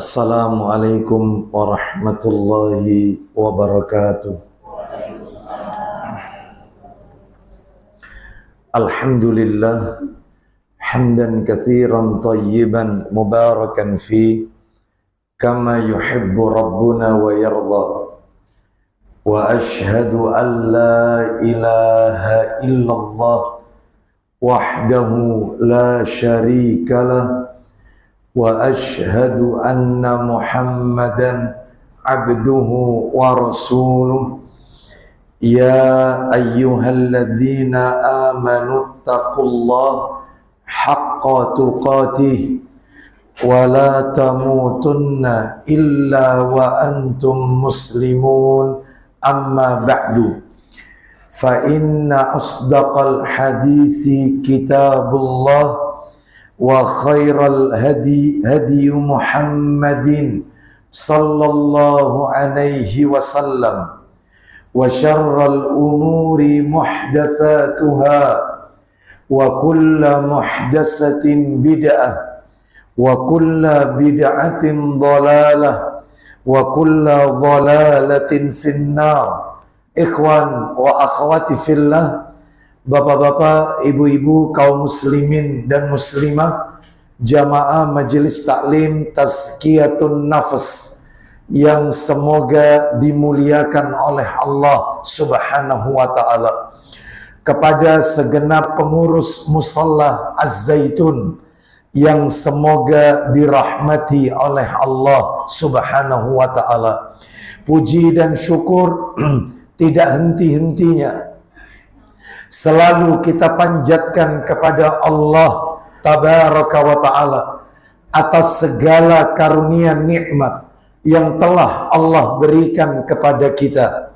Assalamualaikum warahmatullahi wabarakatuh. Alhamdulillah hamdan katsiran tayyiban mubarakan fi kama yuhibbu rabbuna wa yarda. Wa ashhadu an la ilaha illallah wahdahu la syarika lah. Wa ashhadu anna Muhammadan abduhu wa rasuluh. Ya ayyuhalladzina amanu taqullaha haqqa tuqatih wa la tamutunna illa wa antum muslimun. Amma ba'du, fa inna asdaqal hadisi kitabullah wa khairal hadi hadi Muhammadin sallallahu alaihi wasallam wa syarral umuri muhdatsatuha wa kullu muhdatsatin bid'ah wa kullu bid'atin dhalalah wa kullu dhalalatin finnar. Ikhwan wa akhwati fillah, bapak-bapak, ibu-ibu, kaum muslimin dan muslimah, jamaah majelis taklim tazkiyatun nafas yang semoga dimuliakan oleh Allah Subhanahu wa ta'ala, kepada segenap pengurus musalla Az-Zaitun yang semoga dirahmati oleh Allah Subhanahu wa ta'ala. Puji dan syukur tidak henti-hentinya selalu kita panjatkan kepada Allah Tabaraka wa ta'ala atas segala karunia nikmat yang telah Allah berikan kepada kita.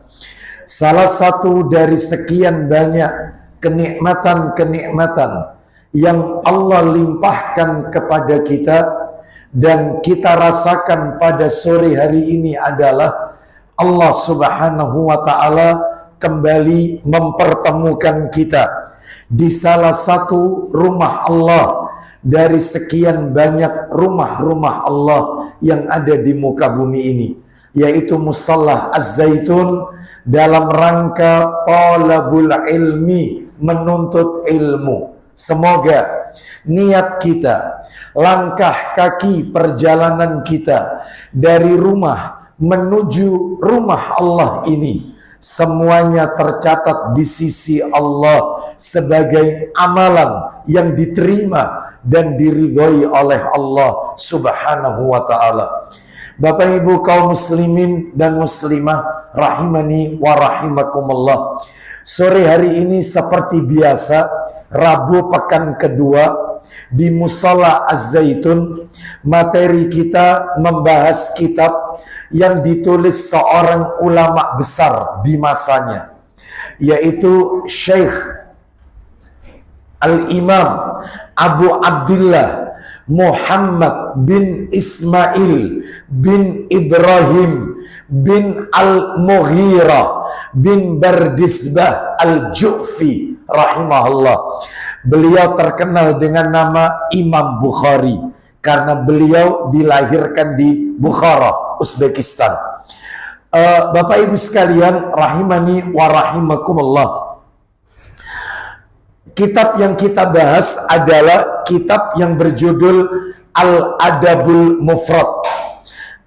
Salah satu dari sekian banyak kenikmatan-kenikmatan yang Allah limpahkan kepada kita dan kita rasakan pada sore hari ini adalah Allah Subhanahu wa ta'ala kembali mempertemukan kita di salah satu rumah Allah dari sekian banyak rumah-rumah Allah yang ada di muka bumi ini, yaitu Musalla Az-Zaitun, dalam rangka talabul ilmi, menuntut ilmu. Semoga niat kita, langkah kaki perjalanan kita dari rumah menuju rumah Allah ini, semuanya tercatat di sisi Allah sebagai amalan yang diterima dan diridhoi oleh Allah Subhanahu wa ta'ala. Bapak Ibu kaum muslimin dan muslimah rahimani wa rahimakumullah, sore hari ini seperti biasa, Rabu pekan kedua di Musalla Az-Zaitun, materi kita membahas kitab yang ditulis seorang ulama besar di masanya, yaitu Syekh Al-Imam Abu Abdullah Muhammad bin Ismail bin Ibrahim bin Al-Mughirah bin Bardisbah Al-Ju'fi rahimahullah. Beliau terkenal dengan nama Imam Bukhari karena beliau dilahirkan di Bukhara, Uzbekistan. Bapak Ibu sekalian rahimani wa rahimakumullah, kitab yang kita bahas adalah kitab yang berjudul Al-Adabul Mufrad.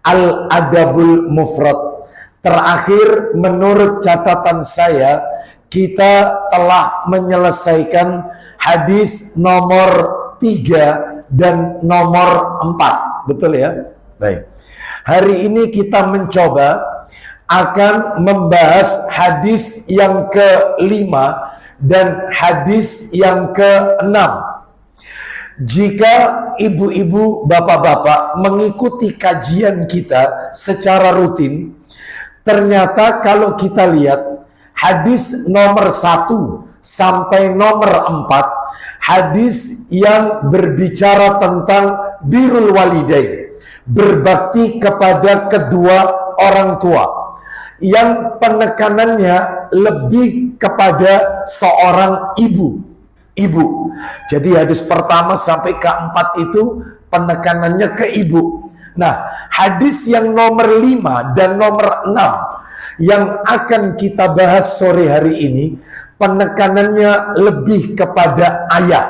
Al-Adabul Mufrad. Terakhir menurut catatan saya, kita telah menyelesaikan hadis nomor 3 dan nomor 4. Betul ya? Baik. Hari ini kita mencoba akan membahas hadis yang ke-5 dan hadis yang ke-6. Jika ibu-ibu, bapak-bapak mengikuti kajian kita secara rutin, ternyata kalau kita lihat hadis nomor 1 sampai nomor 4, hadis yang berbicara tentang birrul walidain, berbakti kepada kedua orang tua, yang penekanannya lebih kepada seorang ibu. Jadi hadis pertama sampai ke-4 itu penekanannya ke ibu. Nah, hadis yang nomor 5 dan nomor 6 yang akan kita bahas sore hari ini, penekanannya lebih kepada ayah.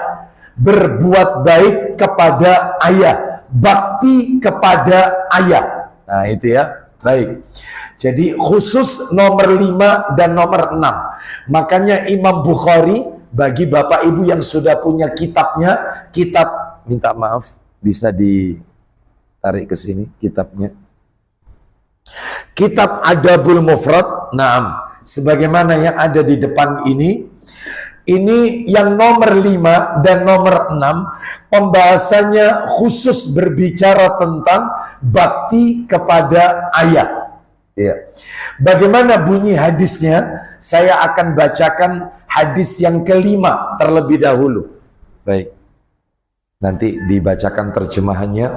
Berbuat baik kepada ayah, bakti kepada ayah. Nah, itu ya. Baik. Jadi khusus nomor 5 dan nomor 6. Makanya Imam Bukhari, bagi Bapak Ibu yang sudah punya kitabnya, kitab, minta maaf, bisa ditarik ke sini kitabnya. Kitab Adabul Mufrad, naam, sebagaimana yang ada di depan ini yang nomor 5 dan nomor 6, pembahasannya khusus berbicara tentang bakti kepada ayah. Ya. Bagaimana bunyi hadisnya? Saya akan bacakan hadis yang kelima terlebih dahulu. Baik. Nanti dibacakan terjemahannya.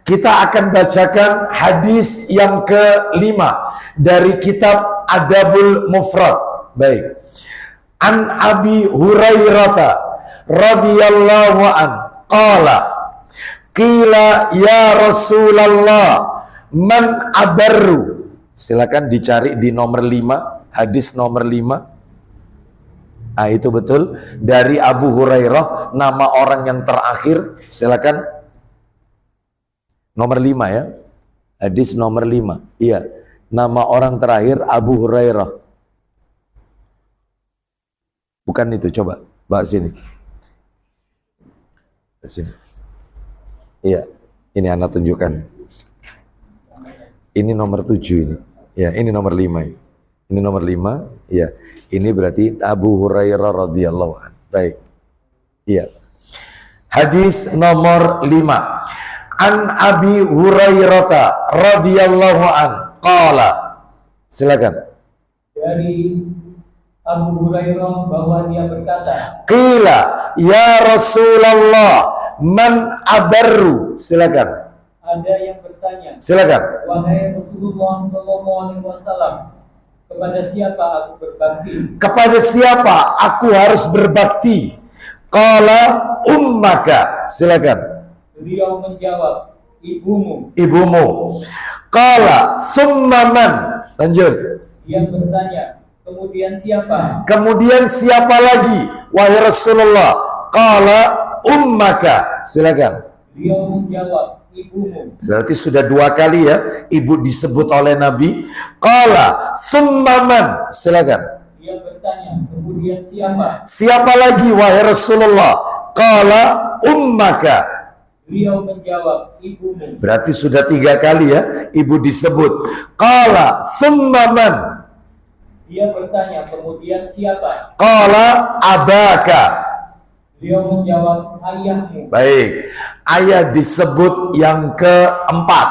Kita akan bacakan hadis yang kelima dari kitab Adabul Mufrad. Baik. An Abi Hurairah radhiyallahu an qala qila ya Rasulullah man abarru. Silakan dicari di nomor 5, hadis nomor 5. Ah, itu betul dari Abu Hurairah, nama orang yang terakhir. Silakan nomor 5 ya. Hadis nomor 5. Iya, nama orang terakhir Abu Hurairah. Bukan itu, coba bahas sini. Sini. Iya, ini anak tunjukkan. Ini nomor 7 ini. Ya, ini nomor 5 ini. Ini nomor 5. Ya, ini berarti Abu Hurairah radhiyallahu anhu. Baik. Iya. Hadis nomor 5. An Abi Hurairah radhiyallahu anhu qala. Silakan. Dari Abu Hurairah bahwa dia berkata, qila ya Rasulullah man abarru. Silakan. Ada yang bertanya, silakan. Wahai Rasulullah sallallahu alaihi wasallam, kepada siapa aku berbakti? Kepada siapa aku harus berbakti? Qala ummaka. Silakan. Beliau menjawab, ibumu. Ibumu. Qala summa man. Lanjut. Dia bertanya, kemudian siapa? Kemudian siapa lagi, wahai Rasulullah? Qala ummaka. Silakan. Beliau menjawab, ibumu. Berarti sudah 2 kali ya ibu disebut oleh Nabi. Qala summa man. Silakan. Dia bertanya, kemudian siapa? Siapa lagi, wahai Rasulullah? Qala ummaka. Beliau menjawab, ibumu. Berarti sudah 3 kali ya ibu disebut. Qala summa man. Dia bertanya, kemudian siapa? Qala abaka. Beliau menjawab, ayahmu. Baik, ayat disebut yang keempat.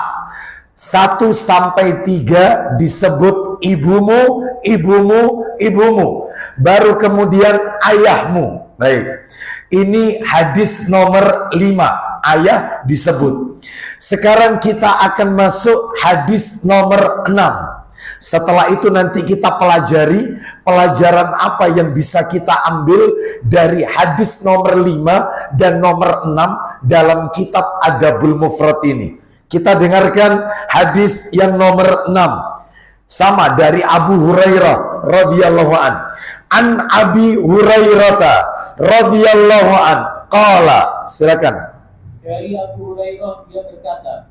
1 sampai 3 disebut ibumu, ibumu, ibumu. Baru kemudian ayahmu. Baik, ini hadis nomor 5. Ayah disebut. Sekarang kita akan masuk hadis nomor 6. Setelah itu nanti kita pelajari pelajaran apa yang bisa kita ambil dari hadis nomor 5 dan nomor 6 dalam kitab Adabul Mufrad ini. Kita dengarkan hadis yang nomor 6. Sama dari Abu Hurairah radhiyallahu an. An Abi Hurairah radhiyallahu an qala. Silakan. Dari Abu Hurairah dia berkata,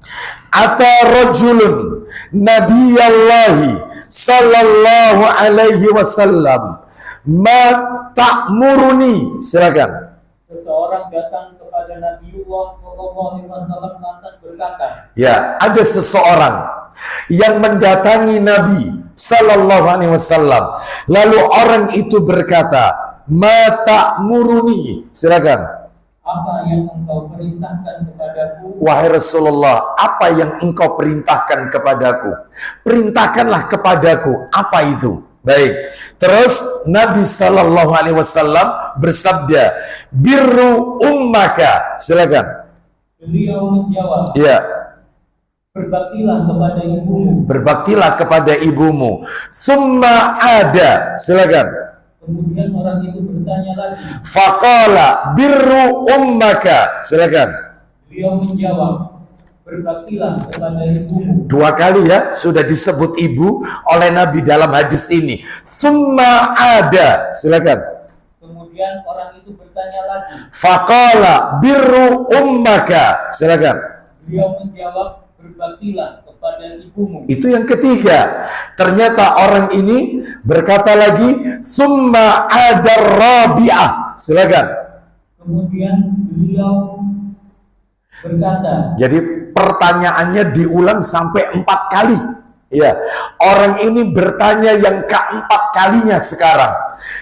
Ata rajulun nabiyallahi sallallahu alaihi wasallam ma ta'muruni. Silakan. Seseorang datang kepada Nabiullah sallallahu alaihi wasallam lantas berkata, Ya, ada seseorang yang mendatangi Nabi sallallahu alaihi wasallam. Lalu orang itu berkata, ma ta'muruni. Silakan. apa yang engkau perintahkan kepadaku? Wahai Rasulullah, apa yang engkau perintahkan kepadaku? Perintahkanlah kepadaku. Apa itu? Baik. Terus Nabi Sallallahu Alaihi Wasallam bersabda, birru ummaka. Silakan. Beliau menjawab, Ya. berbaktilah kepada ibumu. Berbaktilah kepada ibumu. Summa ada. Silakan. Kemudian orang itu bertanya lagi. Faqala birru ummaka. Silakan. Beliau menjawab, berbaktilah kepada ibumu. Dua kali ya sudah disebut ibu oleh Nabi dalam hadis ini. Summa ada, silakan. Kemudian orang itu bertanya lagi. Faqala birru ummaka, silakan. Beliau menjawab, berbaktilah kepada ibumu. Itu yang ketiga. Ternyata orang ini berkata lagi, summa ada rabi'ah, silakan. Kemudian beliau berkata, jadi pertanyaannya diulang sampai 4 kali. Ya, orang ini bertanya yang keempat kalinya sekarang.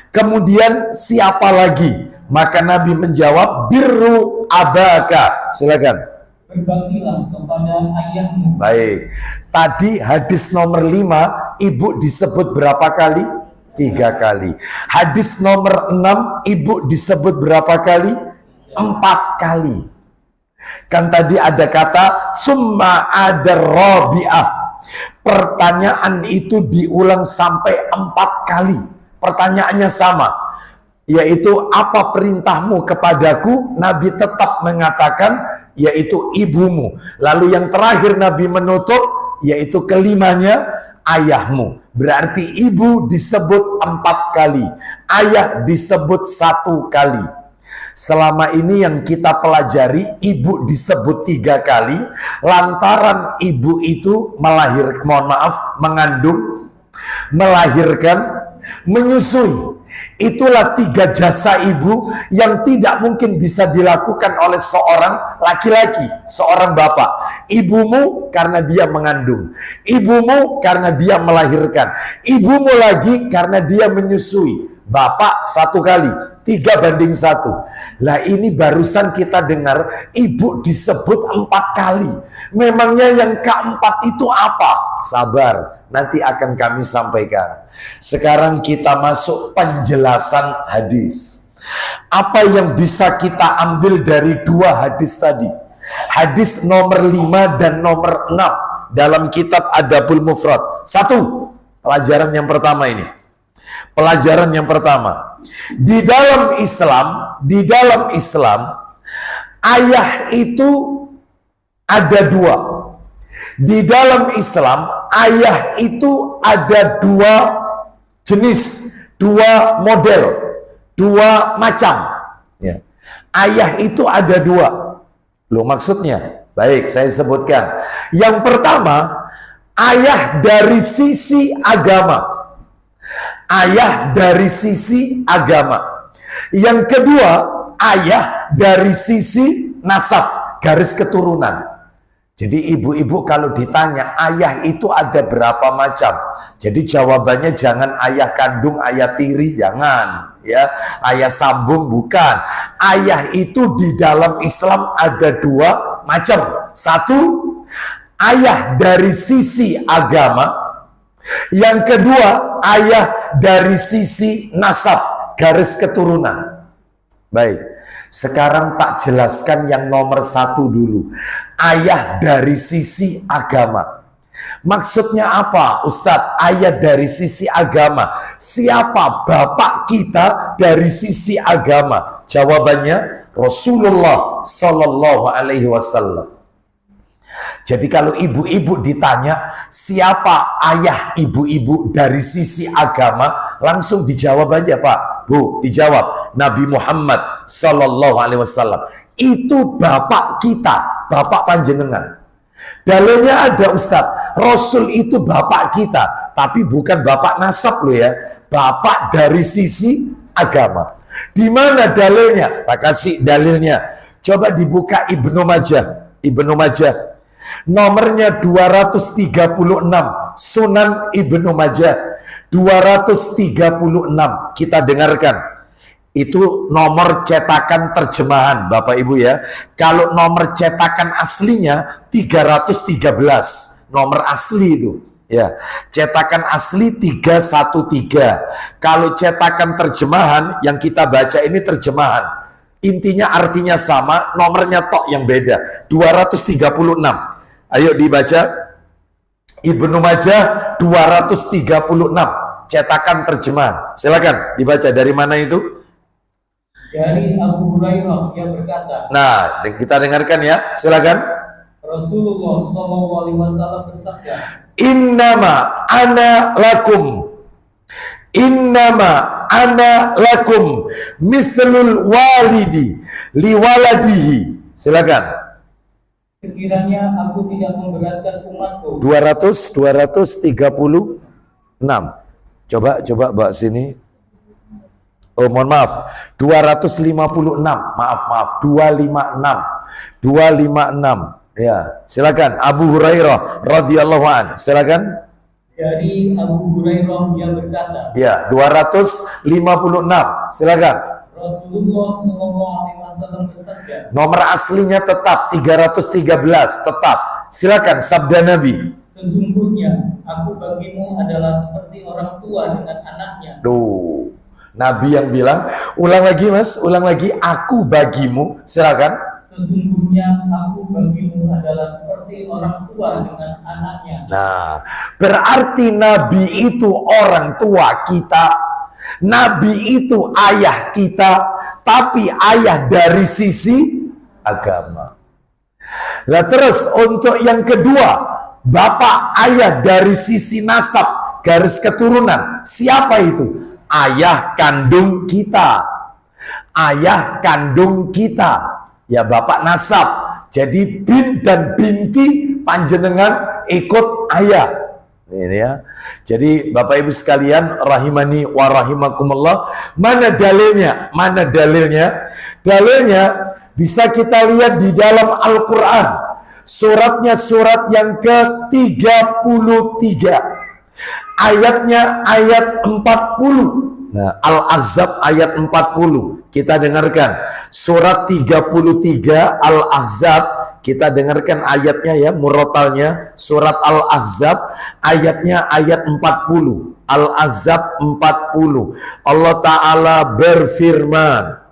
Kemudian siapa lagi? Maka Nabi menjawab, birru abaka, silakan. berbaktilah kepada ayahmu. Baik. Tadi hadis nomor 5, ibu disebut berapa kali? 3 kali. Hadis nomor 6, ibu disebut berapa kali? 4 kali. Kan tadi ada kata summa ada rabi'ah. Pertanyaan itu diulang sampai 4 kali. Pertanyaannya sama, yaitu apa perintahmu kepadaku? Nabi tetap mengatakan yaitu ibumu. Lalu yang terakhir Nabi menutup yaitu kelimanya ayahmu. Berarti ibu disebut 4 kali, ayah disebut 1 kali. Selama ini yang kita pelajari, ibu disebut 3 kali lantaran ibu itu mengandung, melahirkan, menyusui. Itulah 3 jasa ibu yang tidak mungkin bisa dilakukan oleh seorang laki-laki, seorang bapak. Ibumu karena dia mengandung, ibumu karena dia melahirkan, ibumu lagi karena dia menyusui. Bapak 1 kali, 3 banding 1. Lah ini barusan kita dengar ibu disebut 4 kali. Memangnya yang keempat itu apa? Sabar, nanti akan kami sampaikan. Sekarang kita masuk penjelasan hadis. Apa yang bisa kita ambil dari 2 hadis tadi? Hadis nomor 5 dan nomor 6 dalam kitab Adabul Mufrad. 1, pelajaran yang pertama ini. Pelajaran yang pertama, di dalam Islam, ayah itu ada 2. Di dalam Islam, ayah itu ada 2 jenis, 2 model, 2 macam. Ya. Ayah itu ada 2. Loh maksudnya? Baik, saya sebutkan. Yang pertama, ayah dari sisi agama. Ayah dari sisi agama. Yang kedua, ayah dari sisi nasab, garis keturunan. Jadi ibu-ibu kalau ditanya ayah itu ada berapa macam, jadi jawabannya jangan ayah kandung, ayah tiri, jangan ya, ayah sambung, bukan. Ayah itu di dalam Islam ada 2 macam. 1, ayah dari sisi agama. Yang kedua, ayah dari sisi nasab, garis keturunan. Baik, sekarang tak jelaskan yang nomor 1 dulu. Ayah dari sisi agama. Maksudnya apa, Ustadz? Ayah dari sisi agama. Siapa bapak kita dari sisi agama? Jawabannya Rasulullah Sallallahu Alaihi Wasallam. Jadi kalau ibu-ibu ditanya siapa ayah ibu-ibu dari sisi agama, langsung dijawab aja Pak, Bu, dijawab Nabi Muhammad Sallallahu Alaihi Wasallam. Itu bapak kita, bapak panjenengan. Dalilnya ada Ustadz, Rasul itu bapak kita, tapi bukan bapak nasab loh ya, bapak dari sisi agama. Di mana dalilnya? Tak kasih dalilnya. Coba dibuka Ibnu Majah, Ibnu Majah. Nomornya 236, Sunan Ibnu Majah 236. Kita dengarkan. Itu nomor cetakan terjemahan Bapak Ibu ya. Kalau nomor cetakan aslinya 313. Nomor asli itu ya. Cetakan asli 313. Kalau cetakan terjemahan yang kita baca ini terjemahan. Intinya artinya sama, nomornya tok yang beda. 236. Ayo dibaca. Ibnu Majah 236 cetakan terjemahan. Silakan dibaca, dari mana itu? Dari Abu Hurairah, yang berkata. Nah, kita dengarkan ya. Silakan. Rasulullah SAW bersabda, Innama ana lakum. Innama ana lakum mislul walidi liwaladihi. Silakan. sekiranya aku tidak memberatkan umatku. 236. Coba Mbak sini. Oh, mohon maaf. 256. Maaf. 256. Ya, silakan. Abu Hurairah radhiyallahu an. Silakan. Dari Abu Hurairah yang berkata, Ya, 256. Silakan. Rasulullah SAW bersabda, Nomor aslinya tetap 313, tetap. Silakan sabda Nabi. sesungguhnya aku bagimu adalah seperti orang tua dengan anaknya. Duh, Nabi yang bilang, ulang lagi Mas, ulang lagi, aku bagimu. Silakan. Sesungguhnya aku bagimu adalah seperti orang tua dengan anaknya. Nah, berarti Nabi itu orang tua kita. Nabi itu ayah kita, tapi ayah dari sisi agama. Nah, terus untuk yang kedua, bapak ayah dari sisi nasab, garis keturunan. Siapa itu? Ayah kandung kita. Ayah kandung kita. Ya, bapak nasab. Jadi bin dan binti panjenengan ikut ayah. Ini ya. Jadi Bapak Ibu sekalian rahimani wa rahimakumullah, mana dalilnya? Mana dalilnya? Dalilnya bisa kita lihat di dalam Al-Qur'an. Suratnya surat yang ke-33. Ayatnya ayat 40. Nah, Al-Ahzab ayat 40. Kita dengarkan. Surat 33 Al-Ahzab. Kita dengarkan ayatnya ya, murotalnya. Surat Al-Ahzab ayatnya ayat 40. Al-Ahzab 40. Allah Ta'ala berfirman.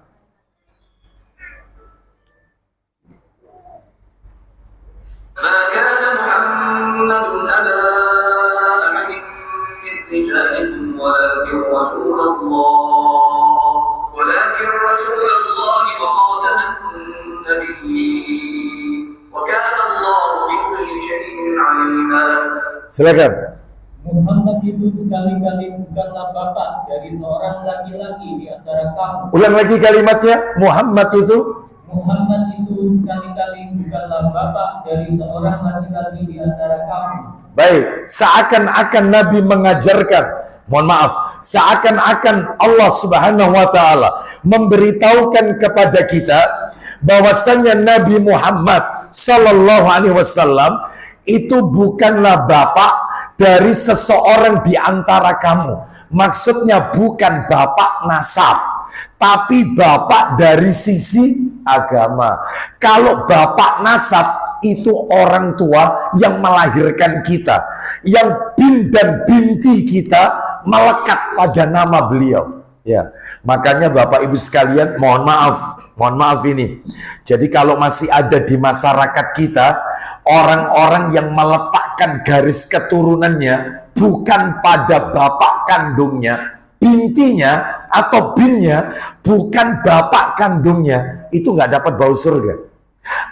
ولكن رسول الله وخاتم النبيين وكان الله بكل شيء عليما. Silakan. Muhammad itu sekali-kali bukanlah bapak dari seorang laki-laki di antara kamu. Ulang lagi kalimatnya. Muhammad itu sekali-kali bukanlah bapak dari seorang laki-laki di antara kamu. baik, seakan-akan Nabi mengajarkan, mohon maaf, seakan-akan Allah Subhanahu wa taala memberitahukan kepada kita bahwasanya Nabi Muhammad sallallahu alaihi wasallam itu bukanlah bapak dari seseorang di antara kamu. Maksudnya bukan bapak nasab, tapi bapak dari sisi agama. Kalau bapak nasab itu orang tua yang melahirkan kita, yang bin dan binti kita melekat pada nama beliau. Ya, makanya Bapak Ibu sekalian, mohon maaf ini. Jadi kalau masih ada di masyarakat kita orang-orang yang meletakkan garis keturunannya bukan pada bapak kandungnya, bintinya atau binnya, bukan bapak kandungnya, itu nggak dapat bau surga.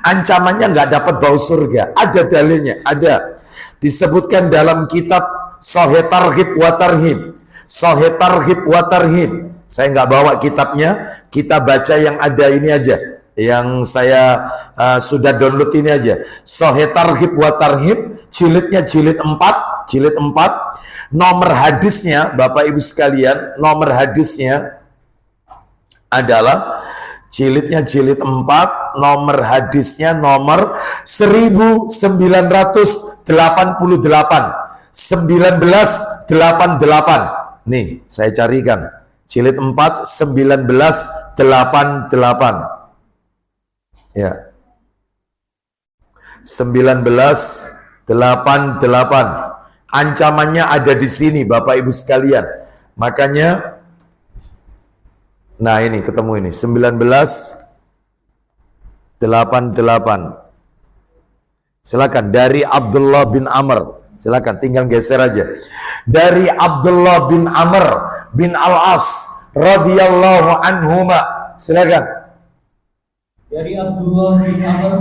Ancamannya nggak dapat bau surga. Ada dalilnya, ada disebutkan dalam kitab Sahih Targhib wa Tarhib. Sahih Targhib wa Tarhib. Saya nggak bawa kitabnya, kita baca yang ada ini aja, yang saya sudah download ini aja. Sahih Targhib wa Tarhib, jilidnya jilid 4, nomor hadisnya Bapak Ibu sekalian, nomor hadisnya adalah jilidnya jilid 4, nomor hadisnya nomor 1988. 1988. Nih, saya carikan. Jilid 4 1988. Ya. 1988. Ancamannya ada di sini Bapak Ibu sekalian. Makanya nah ini ketemu ini 1988. Silakan dari Abdullah bin Amr. Silakan tinggal geser aja. Dari Abdullah bin Amr bin Al-As radhiyallahu anhuma. Silakan. Dari Abdullah bin Amr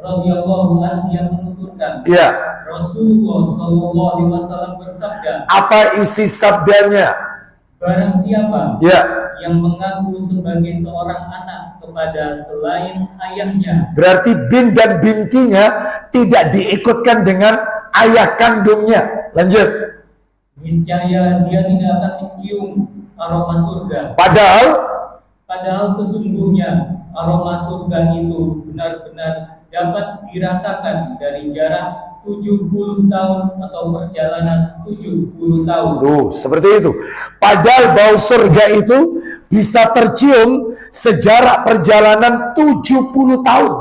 radhiyallahu anhu yang menuturkan, Ya, Rasulullah sallallahu alaihi wasallam bersabda, apa isi sabdanya? barang siapa Ya, yang mengaku sebagai seorang anak kepada selain ayahnya, berarti bin dan bintinya tidak diikutkan dengan ayah kandungnya. Lanjut. niscaya dia tidak akan mencium aroma surga. Padahal Sesungguhnya aroma surga itu benar-benar dapat dirasakan dari jarak 70 tahun atau perjalanan 70 tahun. seperti itu. Padahal bau surga itu bisa tercium sejarak perjalanan 70 tahun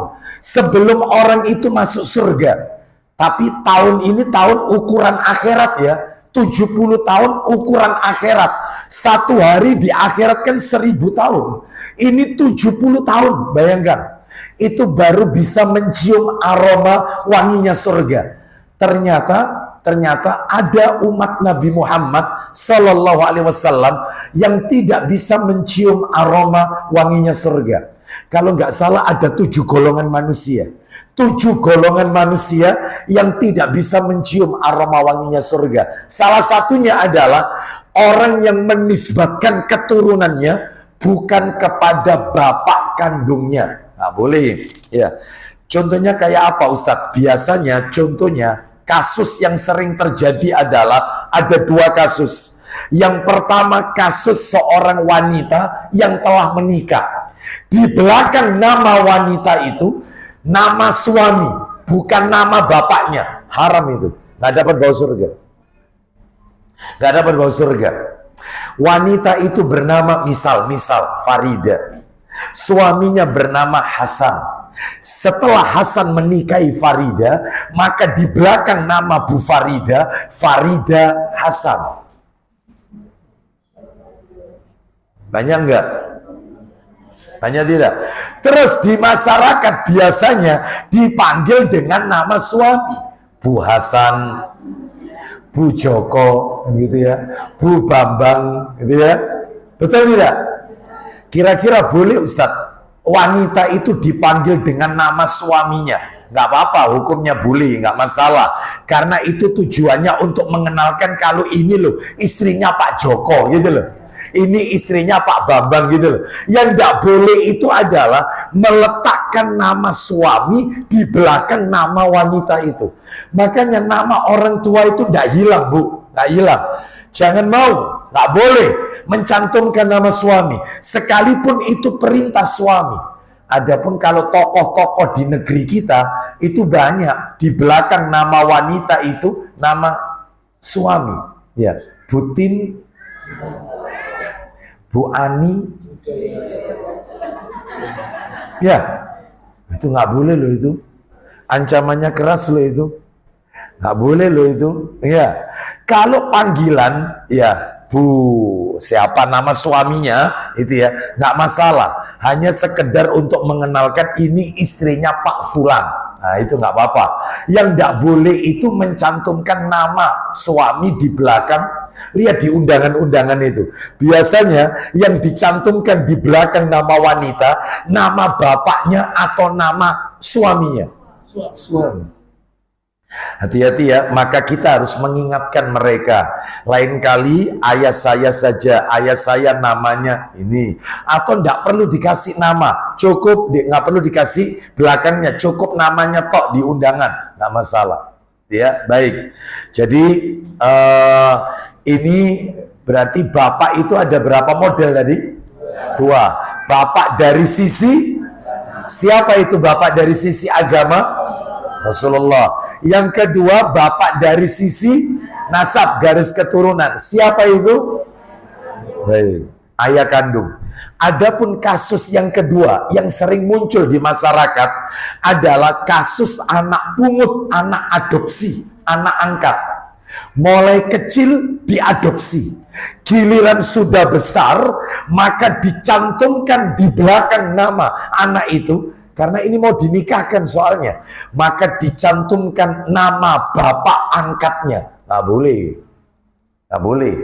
sebelum orang itu masuk surga. Tapi tahun ini tahun ukuran akhirat ya. 70 tahun ukuran akhirat. Satu hari di akhirat kan 1000 tahun. Ini 70 tahun, bayangkan. Itu baru bisa mencium aroma wanginya surga. Ternyata ada umat Nabi Muhammad Sallallahu Alaihi Wasallam yang tidak bisa mencium aroma wanginya surga. Kalau nggak salah ada 7 golongan manusia. 7 golongan manusia yang tidak bisa mencium aroma wanginya surga. Salah satunya adalah orang yang menisbatkan keturunannya bukan kepada bapak kandungnya. Nah, boleh. Ya. Contohnya kayak apa Ustadz? Biasanya contohnya kasus yang sering terjadi adalah ada 2 kasus. Yang pertama kasus seorang wanita yang telah menikah. Di belakang nama wanita itu nama suami, bukan nama bapaknya. Haram itu. Nggak dapat bau surga. Nggak dapat bau surga. Wanita itu bernama misal Farida. Suaminya bernama Hasan. Setelah Hasan menikahi Farida, maka di belakang nama Bu Farida, Farida Hasan. Banyak enggak? Banyak tidak? Terus di masyarakat biasanya dipanggil dengan nama suami. Bu Hasan, Bu Joko, gitu ya. Bu Bambang, gitu ya. Betul tidak? Kira-kira boleh Ustadz wanita itu dipanggil dengan nama suaminya? Nggak apa-apa, hukumnya boleh, nggak masalah. Karena itu tujuannya untuk mengenalkan kalau ini loh istrinya Pak Joko, gitu loh. Ini istrinya Pak Bambang, gitu loh. Yang nggak boleh itu adalah meletakkan nama suami di belakang nama wanita itu. Makanya nama orang tua itu nggak hilang, Bu, nggak hilang. Jangan mau, nggak boleh mencantumkan nama suami, sekalipun itu perintah suami. Adapun kalau tokoh-tokoh di negeri kita itu banyak di belakang nama wanita itu nama suami, ya. Butin, Bu Ani, ya, itu nggak boleh loh itu. Ancamannya keras loh itu, nggak boleh loh itu, ya. Kalau panggilan, ya. Bu, siapa nama suaminya itu ya, nggak masalah. Hanya sekedar untuk mengenalkan ini istrinya Pak Fulan. Nah, itu nggak apa-apa. Yang nggak boleh itu mencantumkan nama suami di belakang. Lihat di undangan-undangan itu. Biasanya yang dicantumkan di belakang nama wanita, nama bapaknya atau nama suaminya. Suami. Hati-hati ya, maka kita harus mengingatkan mereka. Lain kali ayah saya saja, ayah saya namanya ini. Atau tidak perlu dikasih nama, cukup nggak perlu dikasih belakangnya, cukup namanya tok di undangan, nggak masalah. Ya, baik. Jadi ini berarti bapak itu ada berapa model tadi? 2. Bapak dari sisi, siapa itu bapak dari sisi agama? Rasulullah. Yang kedua, bapak dari sisi nasab, garis keturunan. Siapa itu? Baik, ayah kandung. Adapun kasus yang kedua yang sering muncul di masyarakat adalah kasus anak pungut, anak adopsi, anak angkat. Mulai kecil diadopsi, giliran sudah besar maka dicantumkan di belakang nama anak itu. Karena ini mau dinikahkan soalnya, maka dicantumkan nama bapak angkatnya. Nggak boleh. Nggak boleh.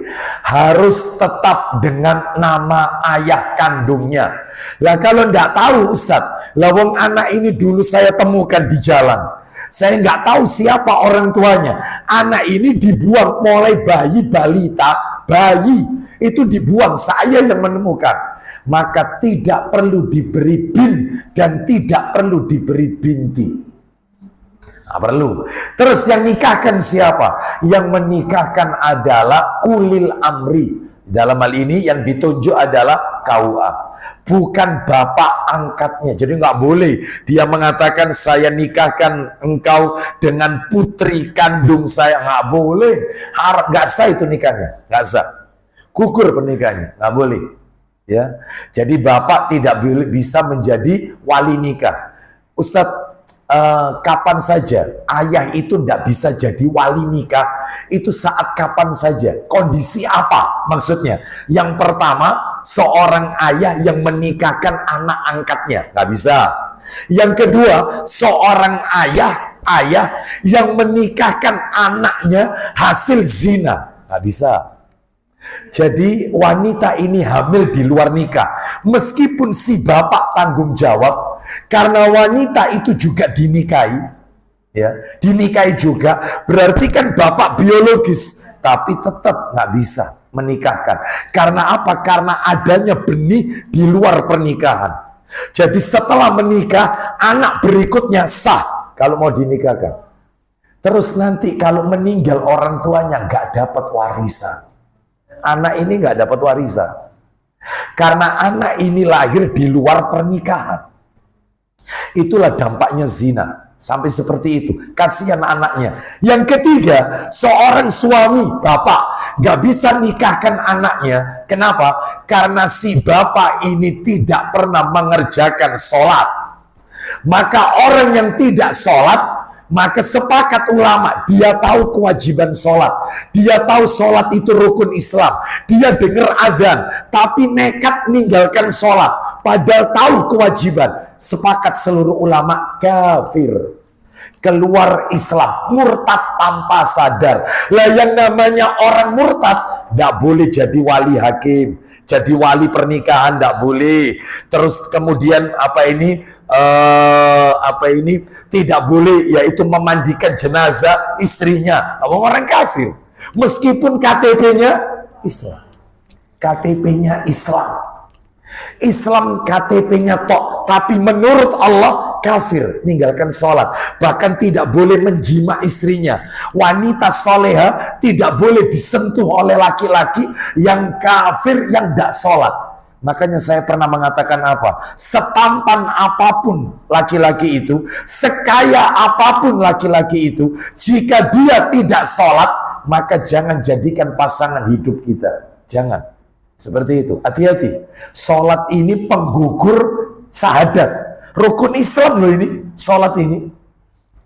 Harus tetap dengan nama ayah kandungnya. Lah kalau nggak tahu Ustadz, lawang anak ini dulu saya temukan di jalan. Saya nggak tahu siapa orang tuanya. Anak ini dibuang mulai bayi, balita, bayi. Itu dibuang, saya yang menemukan. Maka tidak perlu diberi bin dan tidak perlu diberi binti. Nah, perlu. Terus yang nikahkan siapa? Yang menikahkan adalah ulil amri. Dalam hal ini yang ditunjuk adalah KUA, bukan bapak angkatnya. Jadi nggak boleh dia mengatakan saya nikahkan engkau dengan putri kandung saya. Nggak boleh. Nggak sah itu nikahnya. Nggak sah. Gugur pernikahannya. Nggak boleh. Ya. Jadi bapak tidak bisa menjadi wali nikah. Ustadz, kapan saja ayah itu tidak bisa jadi wali nikah, itu saat kapan saja, kondisi apa maksudnya? Yang pertama, seorang ayah yang menikahkan anak angkatnya, nggak bisa. Yang kedua, seorang ayah yang menikahkan anaknya hasil zina, nggak bisa. Jadi wanita ini hamil di luar nikah, meskipun si bapak tanggung jawab, karena wanita itu juga dinikahi, ya, dinikahi juga, berarti kan bapak biologis, tapi tetap nggak bisa menikahkan. Karena apa? Karena adanya benih di luar pernikahan. Jadi setelah menikah, anak berikutnya sah kalau mau dinikahkan. Terus nanti kalau meninggal orang tuanya nggak dapat warisan. Anak ini nggak dapat warisan karena anak ini lahir di luar pernikahan. Itulah dampaknya zina. Sampai seperti itu. Kasihan anaknya. Yang ketiga, seorang suami, bapak, nggak bisa nikahkan anaknya. Kenapa? Karena si bapak ini tidak pernah mengerjakan sholat. Maka orang yang tidak sholat, maka sepakat ulama, dia tahu kewajiban sholat, dia tahu sholat itu rukun Islam, dia dengar azan, tapi nekat meninggalkan sholat, padahal tahu kewajiban. Sepakat seluruh ulama, kafir, keluar Islam, murtad tanpa sadar. Lah yang namanya orang murtad tidak boleh jadi wali hakim, jadi wali pernikahan tidak boleh. Terus kemudian tidak boleh, yaitu memandikan jenazah istrinya. Orang kafir, meskipun KTP-nya Islam, KTP-nya Islam KTP-nya tok, tapi menurut Allah kafir, meninggalkan sholat, bahkan tidak boleh menjima istrinya. Wanita soleha tidak boleh disentuh oleh laki-laki yang kafir, yang tidak sholat. Makanya saya pernah mengatakan apa? Setampan apapun laki-laki itu, sekaya apapun laki-laki itu, jika dia tidak sholat, maka jangan jadikan pasangan hidup kita. Jangan. Seperti itu. Hati-hati. Sholat ini penggugur syahadat. Rukun Islam loh ini. Sholat ini.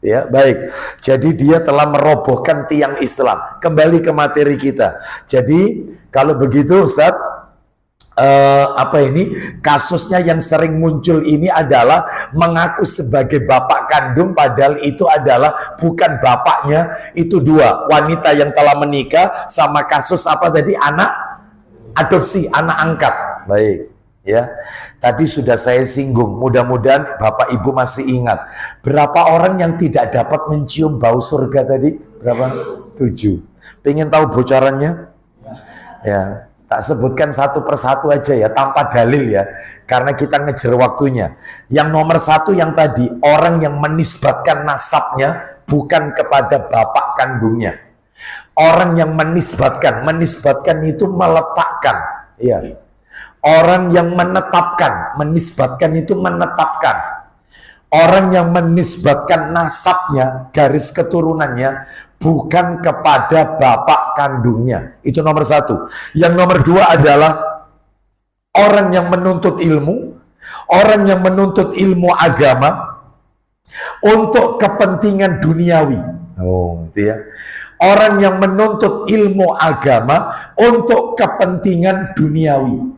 Ya, baik. Jadi dia telah merobohkan tiang Islam. Kembali ke materi kita. Jadi kalau begitu Ustadz, kasusnya yang sering muncul ini adalah mengaku sebagai bapak kandung, padahal itu adalah bukan bapaknya. Itu dua, wanita yang telah menikah sama kasus anak adopsi, anak angkat. Baik, ya. Tadi sudah saya singgung, mudah-mudahan Bapak Ibu masih ingat. Berapa orang yang tidak dapat mencium bau surga tadi? Berapa? 7. Pengen tahu bocorannya? Ya. Tak sebutkan satu persatu aja ya, tanpa dalil ya, karena kita ngejar waktunya. Yang nomor 1 yang tadi, orang yang menisbatkan nasabnya bukan kepada bapak kandungnya. Orang yang menisbatkan itu meletakkan, ya. Orang yang menetapkan, menisbatkan itu menetapkan. Orang yang menisbatkan nasabnya, garis keturunannya, bukan kepada bapak kandungnya. Itu nomor 1. Yang nomor 2 adalah orang yang menuntut ilmu, orang yang menuntut ilmu agama untuk kepentingan duniawi. Oh, itu ya. Orang yang menuntut ilmu agama untuk kepentingan duniawi.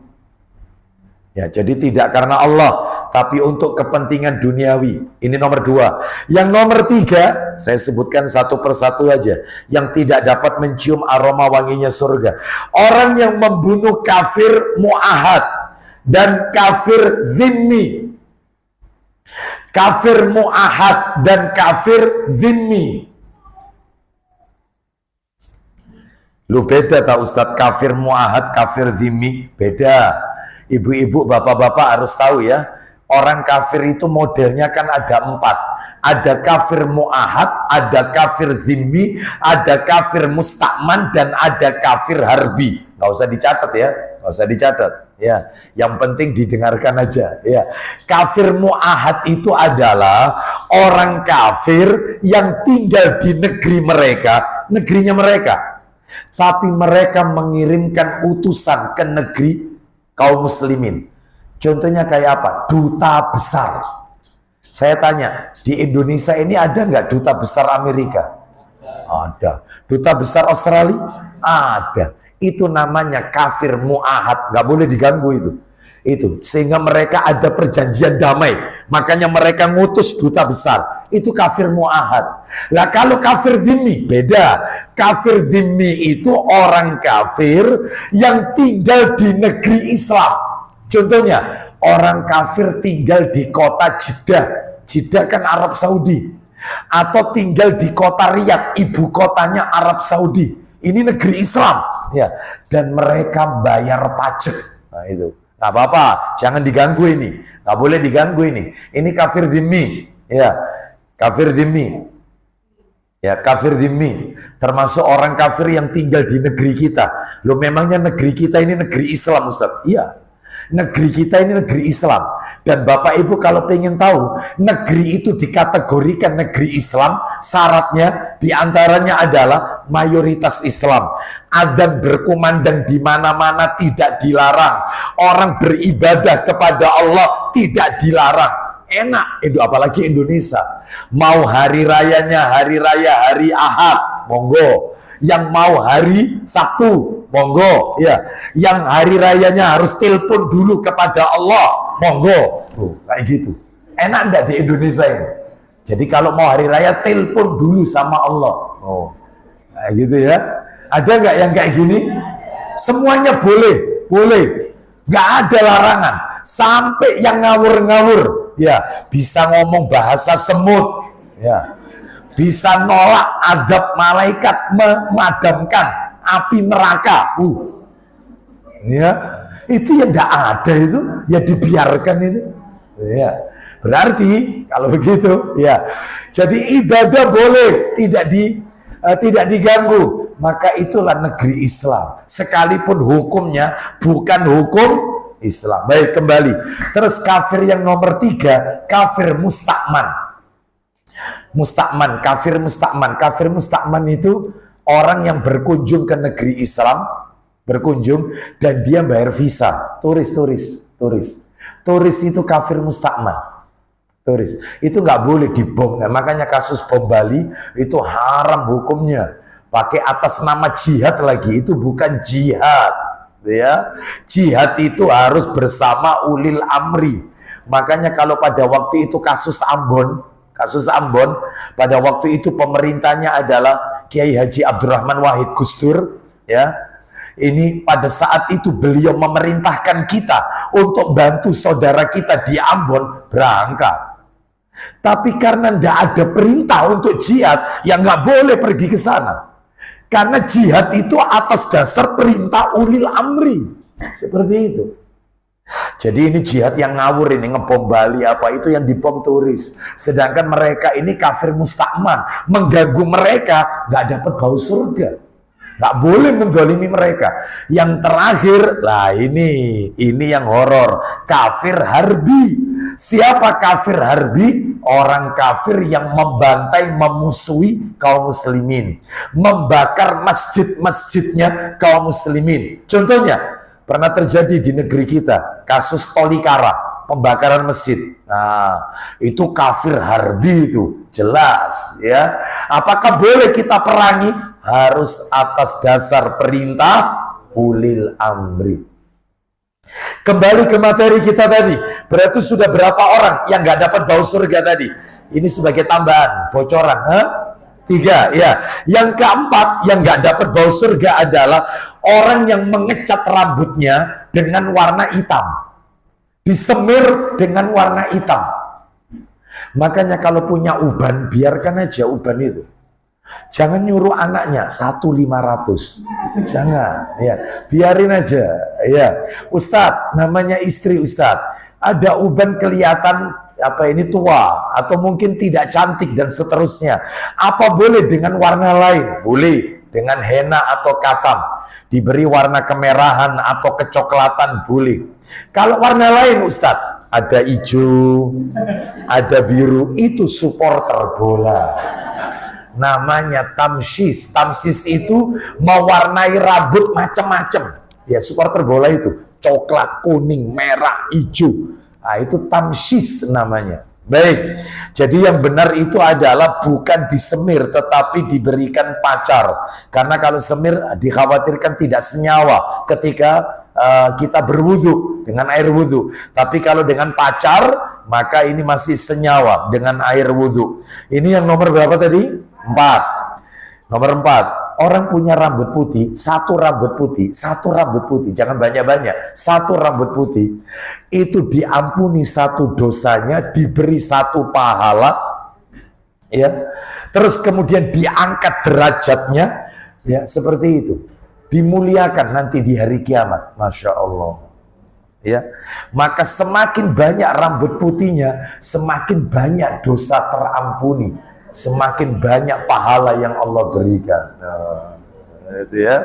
Ya, jadi tidak karena Allah, tapi untuk kepentingan duniawi. Ini nomor 2. Yang nomor 3, saya sebutkan satu persatu aja, yang tidak dapat mencium aroma wanginya surga. Orang yang membunuh kafir mu'ahad dan kafir zimmi. Kafir mu'ahad dan kafir zimmi. Lu beda tak Ustadz, kafir mu'ahad, kafir zimmi, beda. Ibu-ibu, bapak-bapak harus tahu ya, orang kafir itu modelnya kan ada 4. Ada kafir mu'ahad, ada kafir zimmi, ada kafir musta'man, dan ada kafir harbi. Nggak usah dicatat ya, nggak usah dicatat. Ya, yang penting didengarkan aja. Ya, kafir mu'ahad itu adalah orang kafir yang tinggal di negeri mereka, negerinya mereka. Tapi mereka mengirimkan utusan ke negeri kaum muslimin. Contohnya kayak apa? Duta besar. Saya tanya, di Indonesia ini ada nggak duta besar Amerika? Ada. Duta besar Australia? Ada. Itu namanya kafir mu'ahad. Nggak boleh diganggu itu. Sehingga mereka ada perjanjian damai. Makanya mereka ngutus duta besar. Itu kafir mu'ahad. Lah kalau kafir zimmi, beda. Kafir zimmi itu orang kafir yang tinggal di negeri Islam. Contohnya, orang kafir tinggal di kota Jeddah. Jeddah kan Arab Saudi. Atau tinggal di kota Riyadh, ibu kotanya Arab Saudi. Ini negeri Islam. Ya. Dan mereka bayar pajak. Nah itu. Nggak apa-apa, jangan diganggu ini. Nggak boleh diganggu ini. Ini kafir zimmi. Ya, kafir zimmi. Ya, kafir zimmi. Termasuk orang kafir yang tinggal di negeri kita. Loh, memangnya negeri kita ini negeri Islam, Ustaz? Iya. Negeri kita ini negeri Islam. Dan Bapak Ibu kalau pengen tahu, negeri itu dikategorikan negeri Islam, syaratnya diantaranya adalah mayoritas Islam. Adzan berkumandang di mana-mana tidak dilarang. Orang beribadah kepada Allah tidak dilarang. Enak, itu apalagi Indonesia. Mau hari rayanya hari raya hari Ahad, monggo. Yang mau hari Sabtu, monggo. Ya, yang hari rayanya harus telepon dulu kepada Allah, monggo. Kayak gitu. Enak enggak di Indonesia ini? Jadi kalau mau hari raya telepon dulu sama Allah. Kayak gitu ya. Ada nggak yang kayak gini? Semuanya boleh, boleh. Nggak ada larangan. Sampai yang ngawur-ngawur, ya bisa ngomong bahasa semut, ya bisa nolak azab malaikat memadamkan api neraka. Ya, itu yang nggak ada itu, ya dibiarkan itu. Ya, berarti kalau begitu, ya. Jadi ibadah boleh, tidak diganggu. Maka itulah negeri Islam. Sekalipun hukumnya bukan hukum Islam. Baik, kembali. Terus kafir yang nomor 3, kafir musta'man. Musta'man, kafir musta'man. Kafir musta'man itu orang yang berkunjung ke negeri Islam, berkunjung dan dia bayar visa. Turis itu kafir musta'man. Turis itu nggak boleh dibom. Makanya kasus bom Bali itu haram hukumnya. Pakai atas nama jihad lagi, itu bukan jihad, ya. Jihad itu harus bersama ulil amri. Makanya kalau pada waktu itu kasus Ambon, pada waktu itu pemerintahnya adalah Kiai Haji Abdurrahman Wahid Gusdur, ya. Ini pada saat itu beliau memerintahkan kita untuk bantu saudara kita di Ambon berangkat. Tapi karena tidak ada perintah untuk jihad, ya nggak boleh pergi ke sana. Karena jihad itu atas dasar perintah ulil amri. Seperti itu. Jadi ini jihad yang ngawur ini, ngebom Bali apa itu yang dibom turis. Sedangkan mereka ini kafir musta'man. Mengganggu mereka, nggak dapat bau surga. Nggak boleh mendzalimi mereka. Yang terakhir, lah ini yang horor. Kafir harbi. Siapa kafir harbi? Orang kafir yang membantai, memusuhi kaum muslimin, membakar masjid-masjidnya kaum muslimin. Contohnya, pernah terjadi di negeri kita, kasus Tolikara, pembakaran masjid. Nah, itu kafir harbi itu, jelas ya. Apakah boleh kita perangi? Harus atas dasar perintah ulil amri. Kembali ke materi kita tadi. Berarti sudah berapa orang yang nggak dapat bau surga tadi? Ini sebagai tambahan, bocoran. 3, ya. Yang keempat yang nggak dapat bau surga adalah orang yang mengecat rambutnya dengan warna hitam, disemir dengan warna hitam. Makanya kalau punya uban, biarkan aja uban itu. Jangan nyuruh anaknya 1.500, jangan, ya, biarin aja, ya. Ustadz, namanya istri Ustadz, ada uban kelihatan tua atau mungkin tidak cantik dan seterusnya. Apa boleh dengan warna lain? Boleh, dengan henna atau katam, diberi warna kemerahan atau kecoklatan, boleh. Kalau warna lain Ustadz, ada hijau, ada biru, itu supporter bola. Namanya tamsis. Tamsis itu mewarnai rambut macam-macam. Ya, supporter bola itu coklat, kuning, merah, hijau. Nah, itu tamsis namanya. Baik. Jadi yang benar itu adalah bukan disemir tetapi diberikan pacar. Karena kalau semir dikhawatirkan tidak senyawa ketika kita berwudu dengan air wudu. Tapi kalau dengan pacar maka ini masih senyawa dengan air wudu. Ini yang nomor berapa tadi? 4. Nomor 4, orang punya rambut putih, satu rambut putih, jangan banyak-banyak, satu rambut putih, itu diampuni satu dosanya, diberi satu pahala, ya. Terus kemudian diangkat derajatnya, ya, seperti itu, dimuliakan nanti di hari kiamat, masya Allah. Ya, maka semakin banyak rambut putihnya, semakin banyak dosa terampuni, semakin banyak pahala yang Allah berikan. Nah, itu ya.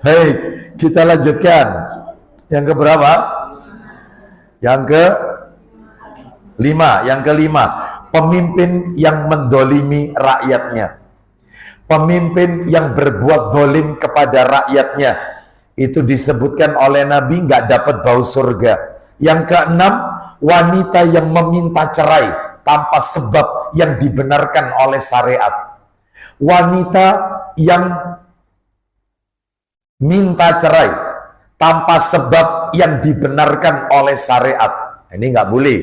Baik, kita lanjutkan. Yang keberapa? Yang kelima, pemimpin yang mendolimi rakyatnya. Pemimpin yang berbuat zalim kepada rakyatnya. Itu disebutkan oleh Nabi nggak dapat bau surga. Yang keenam, wanita yang meminta cerai tanpa sebab yang dibenarkan oleh syariat. Wanita yang minta cerai tanpa sebab yang dibenarkan oleh syariat. Ini nggak boleh.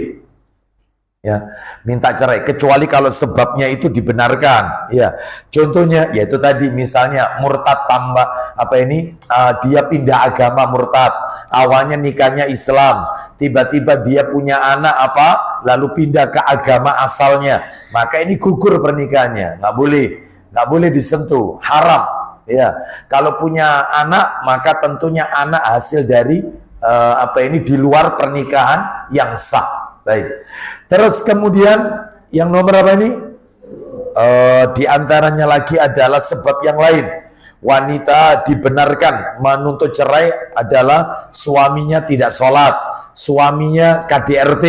Ya, minta cerai kecuali kalau sebabnya itu dibenarkan. Ya, contohnya yaitu tadi misalnya murtad tambah dia pindah agama murtad. Awalnya nikahnya Islam, tiba-tiba dia punya anak lalu pindah ke agama asalnya, maka ini gugur pernikahannya, nggak boleh disentuh, haram. Ya, kalau punya anak maka tentunya anak hasil dari di luar pernikahan yang sah. Baik. Terus kemudian yang nomor apa ini? Di antaranya lagi adalah sebab yang lain. Wanita dibenarkan menuntut cerai adalah suaminya tidak sholat, suaminya KDRT,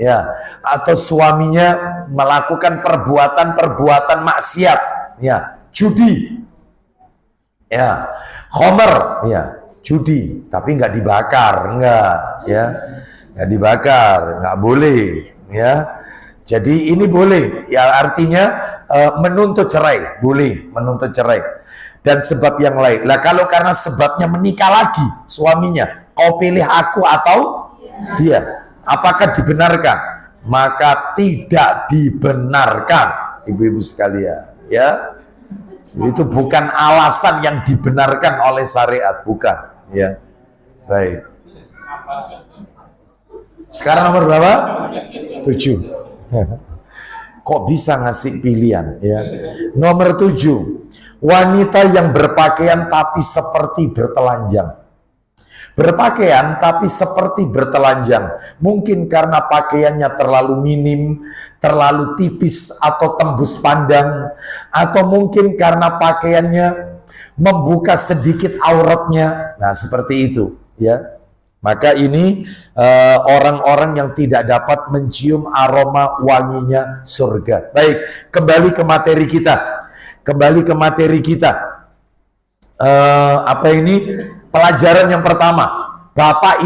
ya, atau suaminya melakukan perbuatan maksiat, ya, judi, ya, khomer, ya, judi, tapi nggak dibakar, nggak dibakar, nggak boleh, ya. Jadi ini boleh, ya, artinya menuntut cerai, boleh menuntut cerai. Dan sebab yang lain. Lah kalau karena sebabnya menikah lagi suaminya, kau pilih aku atau dia, apakah dibenarkan? Maka tidak dibenarkan, ibu-ibu sekalian, ya. Itu bukan alasan yang dibenarkan oleh syariat, bukan, ya. Baik. Sekarang nomor berapa? 7. Kok bisa ngasih pilihan, ya. Nomor 7, wanita yang berpakaian tapi seperti bertelanjang. Berpakaian tapi seperti bertelanjang, mungkin karena pakaiannya terlalu minim, terlalu tipis atau tembus pandang, atau mungkin karena pakaiannya membuka sedikit auratnya. Nah, seperti itu, ya. Maka ini orang-orang yang tidak dapat mencium aroma wanginya surga. Baik, kembali ke materi kita. Pelajaran yang pertama. Bapak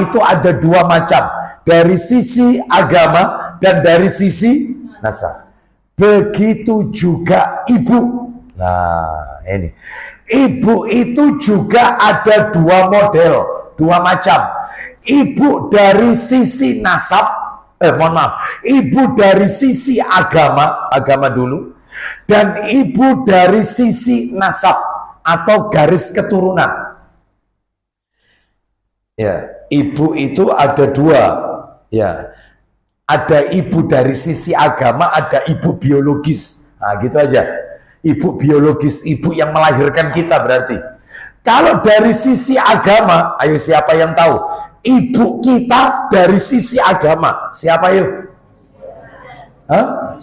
itu ada dua macam, dari sisi agama dan dari sisi nasab. Begitu juga ibu. Nah, ini. Ibu itu juga ada dua model, dua macam. Ibu dari sisi nasab, ibu dari sisi agama dulu, dan ibu dari sisi nasab atau garis keturunan. Ya, ibu itu ada dua. Ya, ada ibu dari sisi agama, ada ibu biologis. Nah, gitu aja. Ibu biologis, ibu yang melahirkan kita berarti. Kalau dari sisi agama, ayo siapa yang tahu? Ibu kita dari sisi agama. Siapa yuk? Hah?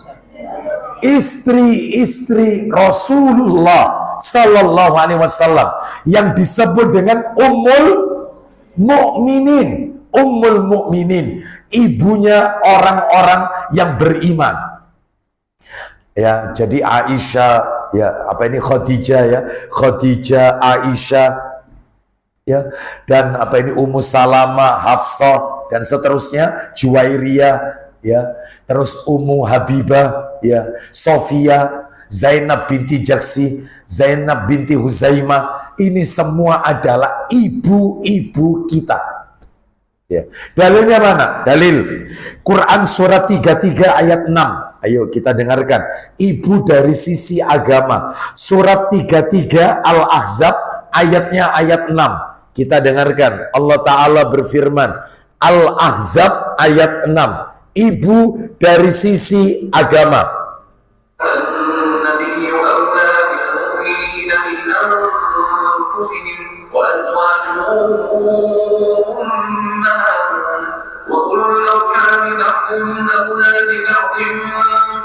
Istri-istri Rasulullah Sallallahu Alaihi Wasallam yang disebut dengan Ummul Mukminin, ibunya orang-orang yang beriman. Ya, jadi Aisyah, ya apa ini Khadijah, Aisyah, ya, dan apa ini Ummu Salamah, Hafsah dan seterusnya, Juwairiyah, ya, terus Ummu Habibah, ya, Sofia, Zainab binti Jaksi, Zainab binti Huzaimah. Ini semua adalah ibu-ibu kita. Ya. Dalilnya mana? Dalil Quran surat 33 ayat 6. Ayo kita dengarkan. Ibu dari sisi agama. Surat 33 Al-Ahzab ayatnya ayat 6. Kita dengarkan. Allah Ta'ala berfirman. Al-Ahzab ayat 6. Ibu dari sisi agama. وأولو الأرحام بعضهم أولى ببعض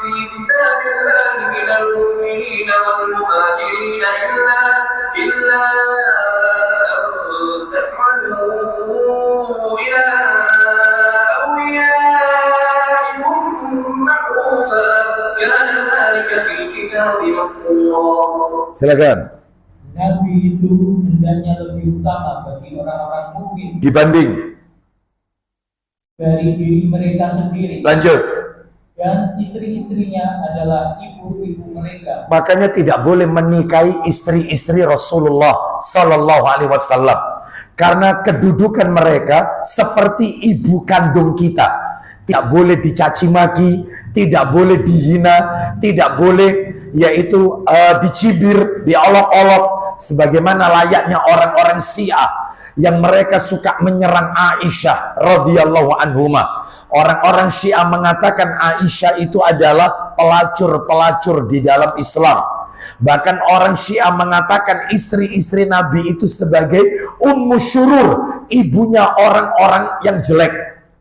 في كتاب الله من المؤمنين والمهاجرين إلا أن تفعلوا إلى أوليائكم معروفا كان ذلك في الكتاب مسطورا. Silakan. Nabi itu hendaknya lebih utama bagi orang-orang mukmin Dibanding. dari diri mereka sendiri. Lanjut. Dan istri-istrinya adalah ibu-ibu mereka. Makanya tidak boleh menikahi istri-istri Rasulullah Sallallahu Alaihi Wasallam karena kedudukan mereka seperti ibu kandung kita. Tidak boleh dicaci maki, tidak boleh dihina, tidak boleh yaitu dicibir, diolok-olok sebagaimana layaknya orang-orang Syiah yang mereka suka menyerang Aisyah radhiyallahu anhuma. Orang-orang Syiah mengatakan Aisyah itu adalah pelacur-pelacur di dalam Islam. Bahkan orang Syiah mengatakan istri-istri Nabi itu sebagai ummu syurur, ibunya orang-orang yang jelek.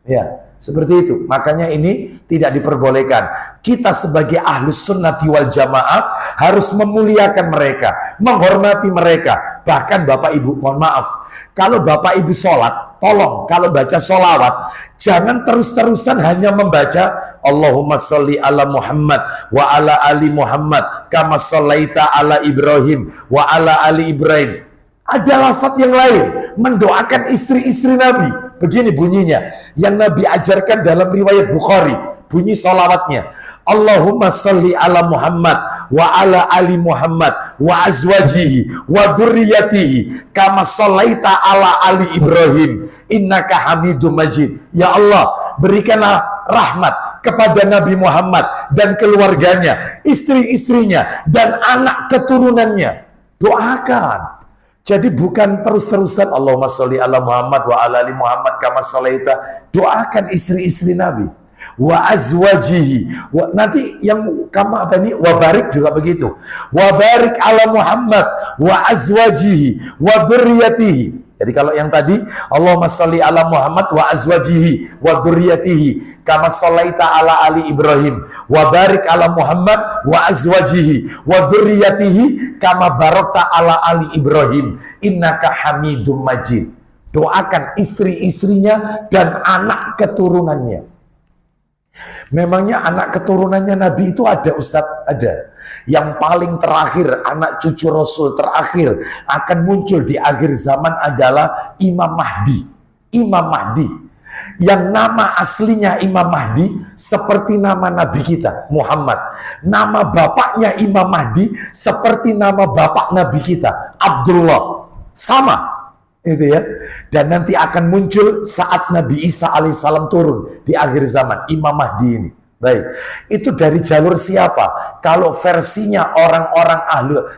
Ya, seperti itu. Makanya ini tidak diperbolehkan. Kita sebagai ahlus sunnati wal jamaah harus memuliakan mereka, menghormati mereka. Bahkan Bapak Ibu, mohon maaf, kalau Bapak Ibu sholat, tolong kalau baca sholawat, jangan terus-terusan hanya membaca Allahumma sholli ala Muhammad wa ala ali Muhammad kama shollaita ala Ibrahim wa ala ali Ibrahim. Ada lafaz yang lain mendoakan istri-istri Nabi. Begini bunyinya yang Nabi ajarkan dalam riwayat Bukhari. Bunyi sholawatnya, Allahumma sholli ala Muhammad wa ala ali Muhammad wa azwajihi wa dzurriyyatihi kama shollaita ala ali Ibrahim innaka Hamidum Majid. Ya Allah, berikanlah rahmat kepada Nabi Muhammad dan keluarganya, istri-istrinya dan anak keturunannya. Doakan. Jadi bukan terus-terusan Allahumma sholli ala Muhammad wa ala ali Muhammad kama shollaita. Doakan istri-istri Nabi. Wa azwajihi. Nanti yang kamu apa ini? Wa barik juga begitu. Wa barik ala Muhammad wa azwajihi wa dzurriyyatihi. Jadi kalau yang tadi Allahumma sholli ala Muhammad wa azwajihi wa dzurriyyatihi kama shollaita ala ali Ibrahim wa barik ala Muhammad wa azwajihi wa dzurriyyatihi kama barakta ala ali Ibrahim innaka Hamidum Majid. Doakan istri-istrinya dan anak keturunannya. Memangnya anak keturunannya Nabi itu ada, Ustadz? Ada. Yang paling terakhir, anak cucu Rasul terakhir akan muncul di akhir zaman adalah Imam Mahdi. Imam Mahdi. Yang nama aslinya Imam Mahdi seperti nama Nabi kita, Muhammad. Nama bapaknya Imam Mahdi seperti nama bapak Nabi kita, Abdullah. Sama. Itu ya. Dan nanti akan muncul saat Nabi Isa alaihissalam turun di akhir zaman, Imam Mahdi ini. Baik, itu dari jalur siapa? Kalau versinya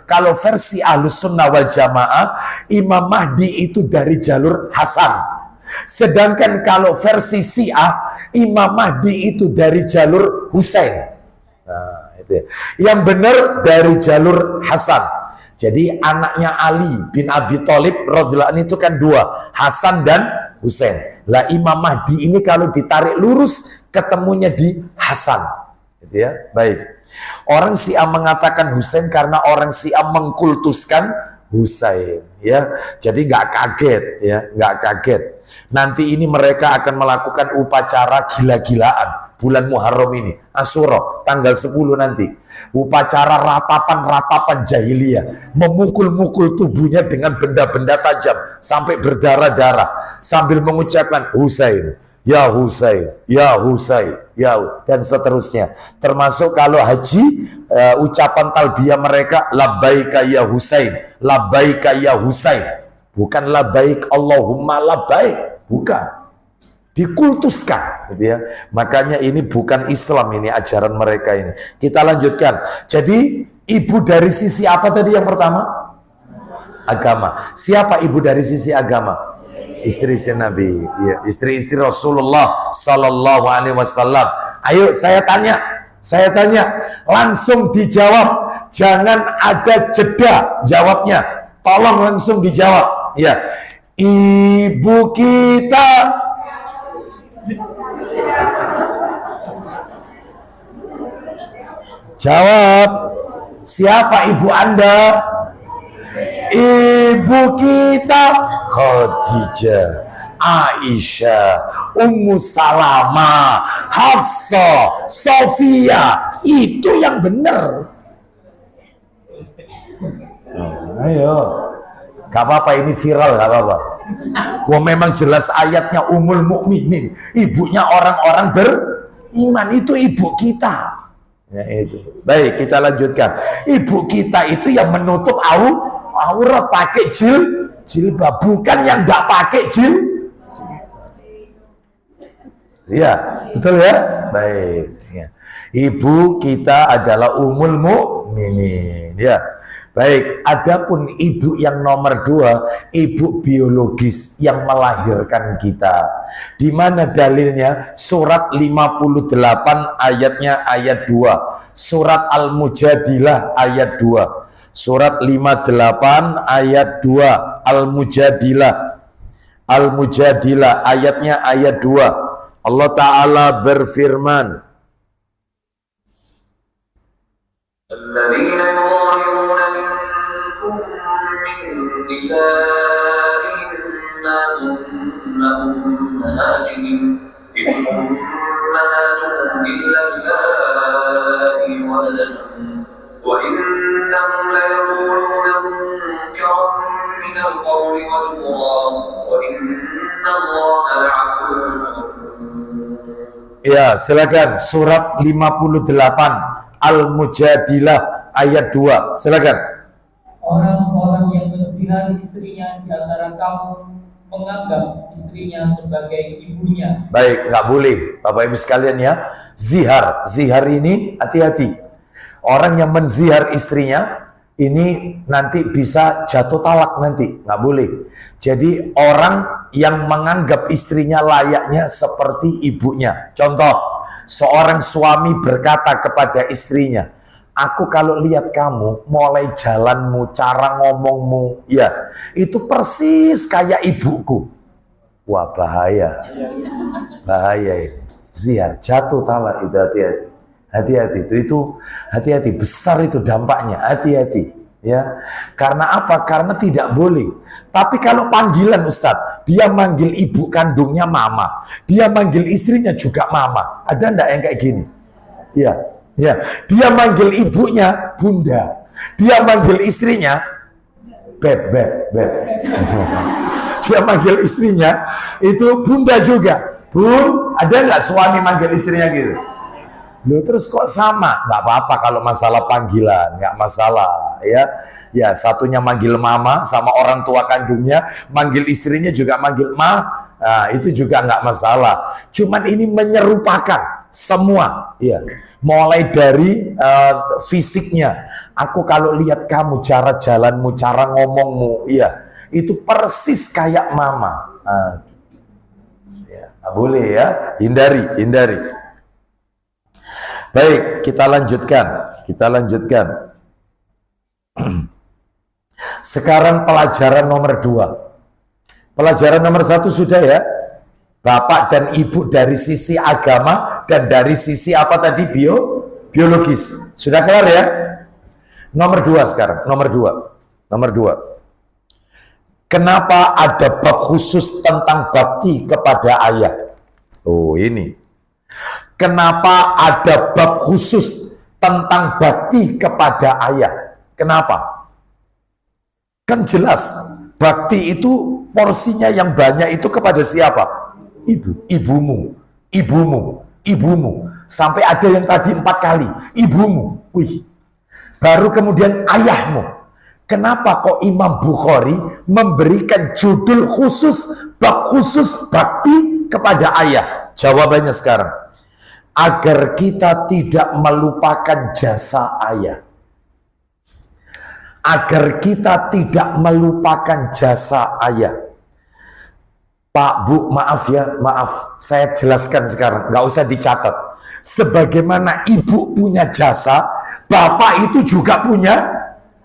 kalau versi Ahlus Sunnah wal Jamaah, Imam Mahdi itu dari jalur Hasan. Sedangkan kalau versi Syiah, Imam Mahdi itu dari jalur Husain. Nah, itu ya. Yang benar dari jalur Hasan. Jadi anaknya Ali bin Abi Thalib radhiyallahu anhu itu kan dua, Hasan dan Husain. Lah Imam Mahdi ini kalau ditarik lurus ketemunya di Hasan, gitu ya. Baik. Orang Syiah mengatakan Husain karena orang Syiah mengkultuskan Husain, ya. Jadi nggak kaget, ya, nggak kaget. Nanti ini mereka akan melakukan upacara gila-gilaan bulan Muharram ini, Asyura, tanggal 10 nanti. Upacara ratapan-ratapan jahiliyah, memukul-mukul tubuhnya dengan benda-benda tajam sampai berdarah-darah sambil mengucapkan Husain, ya Husain, ya Husain, ya, dan seterusnya. Termasuk kalau haji, ucapan talbiyah mereka labbaika ya Husain, labbaika ya Husain, bukan labbaik Allahumma labbaik, bukan. Dikultuskan, gitu ya. Makanya ini bukan Islam, ini ajaran mereka ini. Kita lanjutkan. Jadi ibu dari sisi apa tadi yang pertama? Agama. Siapa ibu dari sisi agama? Istri-istri Nabi, ya, istri-istri Rasulullah Sallallahu Alaihi Wasallam. Ayo saya tanya, langsung dijawab, jangan ada jeda jawabnya. Tolong langsung dijawab. Ya, ibu kita. Jawab, siapa ibu Anda? Ibu kita Khadijah, Aisyah, Ummu Salamah, Hafsah, Sofia. Itu yang benar. Ayo, gak apa-apa, ini viral, gak apa-apa. Wah, memang jelas ayatnya Ummul Mukminin, ibunya orang-orang beriman, itu ibu kita. Ya, itu. Baik, kita lanjutkan. Ibu kita itu yang menutup aurat pakai jilbab, bukan yang nggak pakai jilbab. Iya, betul ya? Baik. Ya. Ibu kita adalah Ummul Mukminin. Ya. Baik, adapun ibu yang nomor 2, ibu biologis yang melahirkan kita. Di mana dalilnya? Surat 58 ayatnya ayat 2. Surat Al-Mujadilah ayat 2. Surat 58 ayat 2. Al-Mujadilah. Al-Mujadilah ayatnya ayat 2. Allah Ta'ala berfirman, Alladzina yuzahiruna minkum min nisa'ihim ma hunna ummahatihim in ummahatuhum illa allati waladahum wa innahum la yaquluna munkaran min al-qawli wa zura wa inna Allaha la'afuwwun ghafur. Ya, silakan. Surat 58 Al-Mujadilah ayat 2. Silakan. Orang-orang yang berzina istrinya di antara kamu menganggap istrinya sebagai ibunya. Baik, nggak boleh, Bapak Ibu sekalian ya. Zihar ini hati-hati. Orang yang menzihar istrinya ini nanti bisa jatuh talak nanti, nggak boleh. Jadi orang yang menganggap istrinya layaknya seperti ibunya. Contoh, seorang suami berkata kepada istrinya, aku kalau lihat kamu, mulai jalanmu, cara ngomongmu, ya, itu persis kayak ibuku. Wah, bahaya. Bahaya ini. Zihar, jatuh talak itu, hati-hati. Hati-hati, itu hati-hati, besar itu dampaknya, hati-hati. Ya, karena apa? Karena tidak boleh. Tapi kalau panggilan Ustadz, dia manggil ibu kandungnya mama, dia manggil istrinya juga mama. Ada ndak yang kayak gini? Ya, ya. Dia manggil ibunya bunda, dia manggil istrinya beb. Dia manggil istrinya itu bunda juga. Bun, ada nggak suami manggil istrinya gitu? Loh, terus kok sama? Nggak apa-apa kalau masalah panggilan, nggak masalah ya. Ya, satunya manggil mama sama orang tua kandungnya, manggil istrinya juga manggil ma. Nah, itu juga nggak masalah. Cuman ini menyerupakan semua, ya. Mulai dari fisiknya. Aku kalau lihat kamu, cara jalanmu, cara ngomongmu, ya, itu persis kayak mama. Ya, nggak boleh ya, hindari. Baik, kita lanjutkan. Sekarang pelajaran nomor 2. Pelajaran nomor 1 sudah ya. Bapak dan ibu dari sisi agama dan dari sisi apa tadi? Biologis. Sudah kelar ya? Nomor 2 sekarang. Nomor 2. Kenapa ada bab khusus tentang bakti kepada ayah? Oh, ini. Kenapa ada bab khusus tentang bakti kepada ayah? Kenapa? Kan jelas, bakti itu porsinya yang banyak itu kepada siapa? Ibumu. Sampai ada yang tadi 4 kali, ibumu. Wih. Baru kemudian ayahmu. Kenapa kok Imam Bukhari memberikan judul khusus, bab khusus bakti kepada ayah? Jawabannya sekarang. Agar kita tidak melupakan jasa ayah. Agar kita tidak melupakan jasa ayah. Pak, Bu, maaf ya, maaf. Saya jelaskan sekarang, nggak usah dicatat. Sebagaimana ibu punya jasa, bapak itu juga punya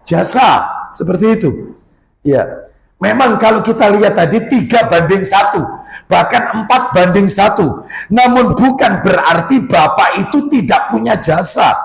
jasa. Seperti itu. Ya. Memang kalau kita lihat tadi 3:1, bahkan 4:1. Namun bukan berarti bapak itu tidak punya jasa.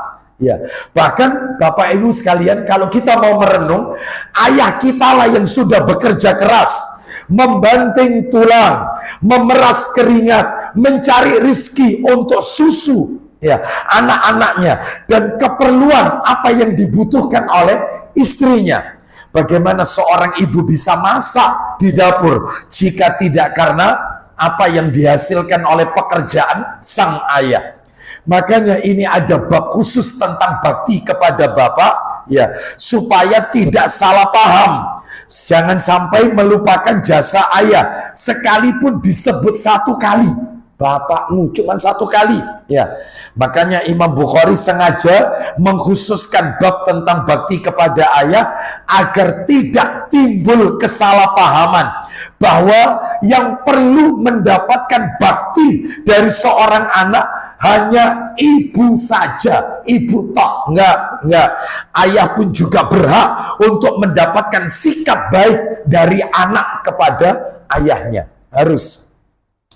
Ya, bahkan Bapak Ibu sekalian, kalau kita mau merenung, ayah kita lah yang sudah bekerja keras, membanting tulang, memeras keringat, mencari rizki untuk susu ya anak-anaknya dan keperluan apa yang dibutuhkan oleh istrinya. Bagaimana seorang ibu bisa masak di dapur jika tidak karena apa yang dihasilkan oleh pekerjaan sang ayah. Makanya ini ada bab khusus tentang bakti kepada bapak ya, supaya tidak salah paham. Jangan sampai melupakan jasa ayah sekalipun disebut 1 kali. Bapakmu cuma 1 kali ya. Makanya Imam Bukhari sengaja mengkhususkan bab tentang bakti kepada ayah agar tidak timbul kesalahpahaman bahwa yang perlu mendapatkan bakti dari seorang anak hanya ibu saja, ibu tok, enggak. Ayah pun juga berhak untuk mendapatkan sikap baik dari anak kepada ayahnya. Harus.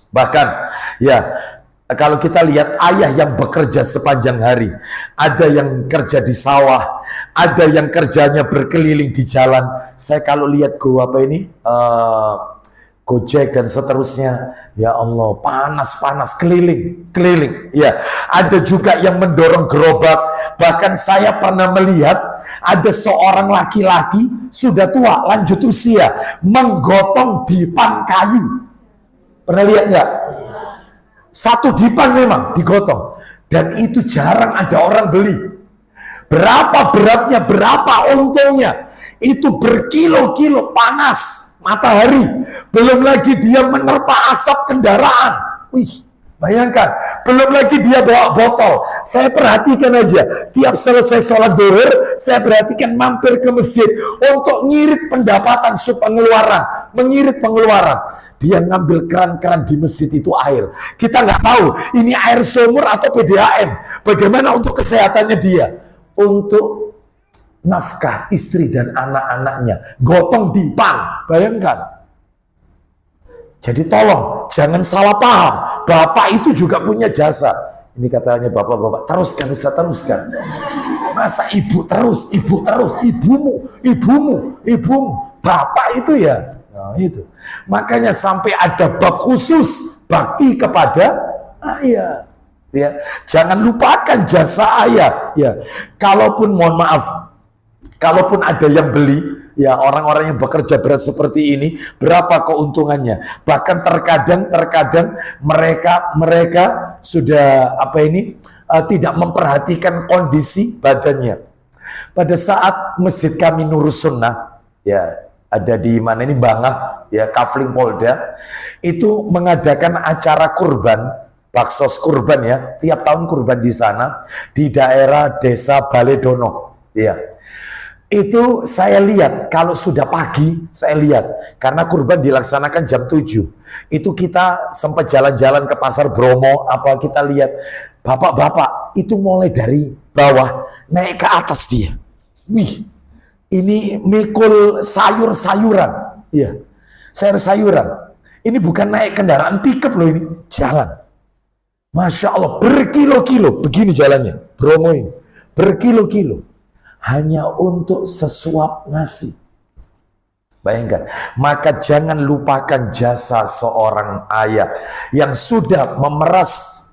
Bahkan ya, kalau kita lihat ayah yang bekerja sepanjang hari, ada yang kerja di sawah, ada yang kerjanya berkeliling di jalan. Saya kalau lihat Gojek dan seterusnya, ya Allah, panas keliling. Ya, ada juga yang mendorong gerobak. Bahkan saya pernah melihat ada seorang laki-laki sudah tua, lanjut usia, menggotong dipan kayu. Pernah lihat nggak? 1 dipan memang digotong, dan itu jarang ada orang beli. Berapa beratnya, berapa untungnya? Itu berkilo-kilo, panas matahari, belum lagi dia menerpa asap kendaraan. Wih, bayangkan, belum lagi dia bawa botol. Saya perhatikan aja, tiap selesai sholat zuhur, saya perhatikan mampir ke masjid untuk ngirit pendapatan mengirit pengeluaran. Dia ngambil keran-keran di masjid itu air. Kita nggak tahu ini air sumur atau PDAM. Bagaimana untuk kesehatannya dia? Untuk nafkah istri dan anak-anaknya, gotong dipan. Bayangkan. Jadi tolong jangan salah paham, bapak itu juga punya jasa. Ini katanya bapak-bapak, teruskan, bisa teruskan. Masa ibu terus, ibumu, bapak itu ya. Nah, itu. Makanya sampai ada bab khusus bakti kepada ayah. Ya, jangan lupakan jasa ayah. Ya, kalaupun mohon maaf, kalaupun ada yang beli, Ya, orang-orang yang bekerja berat seperti ini, berapa keuntungannya? Bahkan terkadang mereka sudah tidak memperhatikan kondisi badannya. Pada saat masjid kami Nurus Sunnah, ya ada di mana ini Bangah, ya Kafling Polda, itu mengadakan acara kurban, baksos kurban ya, tiap tahun kurban di sana di daerah Desa Baledono, ya. Itu saya lihat kalau sudah pagi, saya lihat karena kurban dilaksanakan jam 7. Itu kita sempat jalan-jalan ke Pasar Bromo, kita lihat bapak-bapak itu mulai dari bawah naik ke atas dia. Wih, ini mikul sayur-sayuran. Iya. Sayur-sayuran. Ini bukan naik kendaraan pickup loh, ini jalan. Masya Allah, berkilo-kilo begini jalannya. Bromo ini berkilo-kilo hanya untuk sesuap nasi. Bayangkan, maka jangan lupakan jasa seorang ayah yang sudah memeras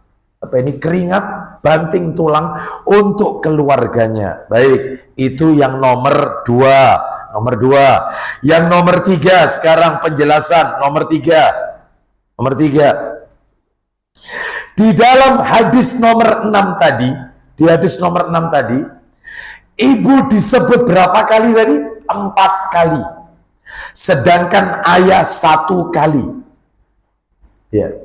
keringat, banting tulang untuk keluarganya. Baik, itu yang nomor 2. Nomor 2. Yang nomor 3 sekarang penjelasan nomor 3. Nomor 3. Di dalam hadis nomor 6 tadi, ibu disebut berapa kali tadi? 4 kali. Sedangkan ayah 1 kali. Ya.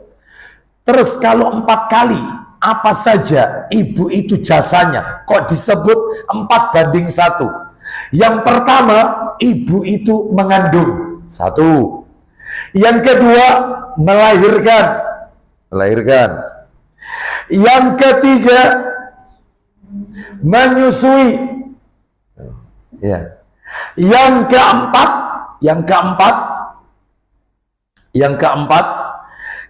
Terus kalau 4 kali, apa saja ibu itu jasanya? Kok disebut 4:1? Yang pertama, ibu itu mengandung. 1. Yang kedua, melahirkan. Yang ketiga, menyusui. Ya. Yang keempat,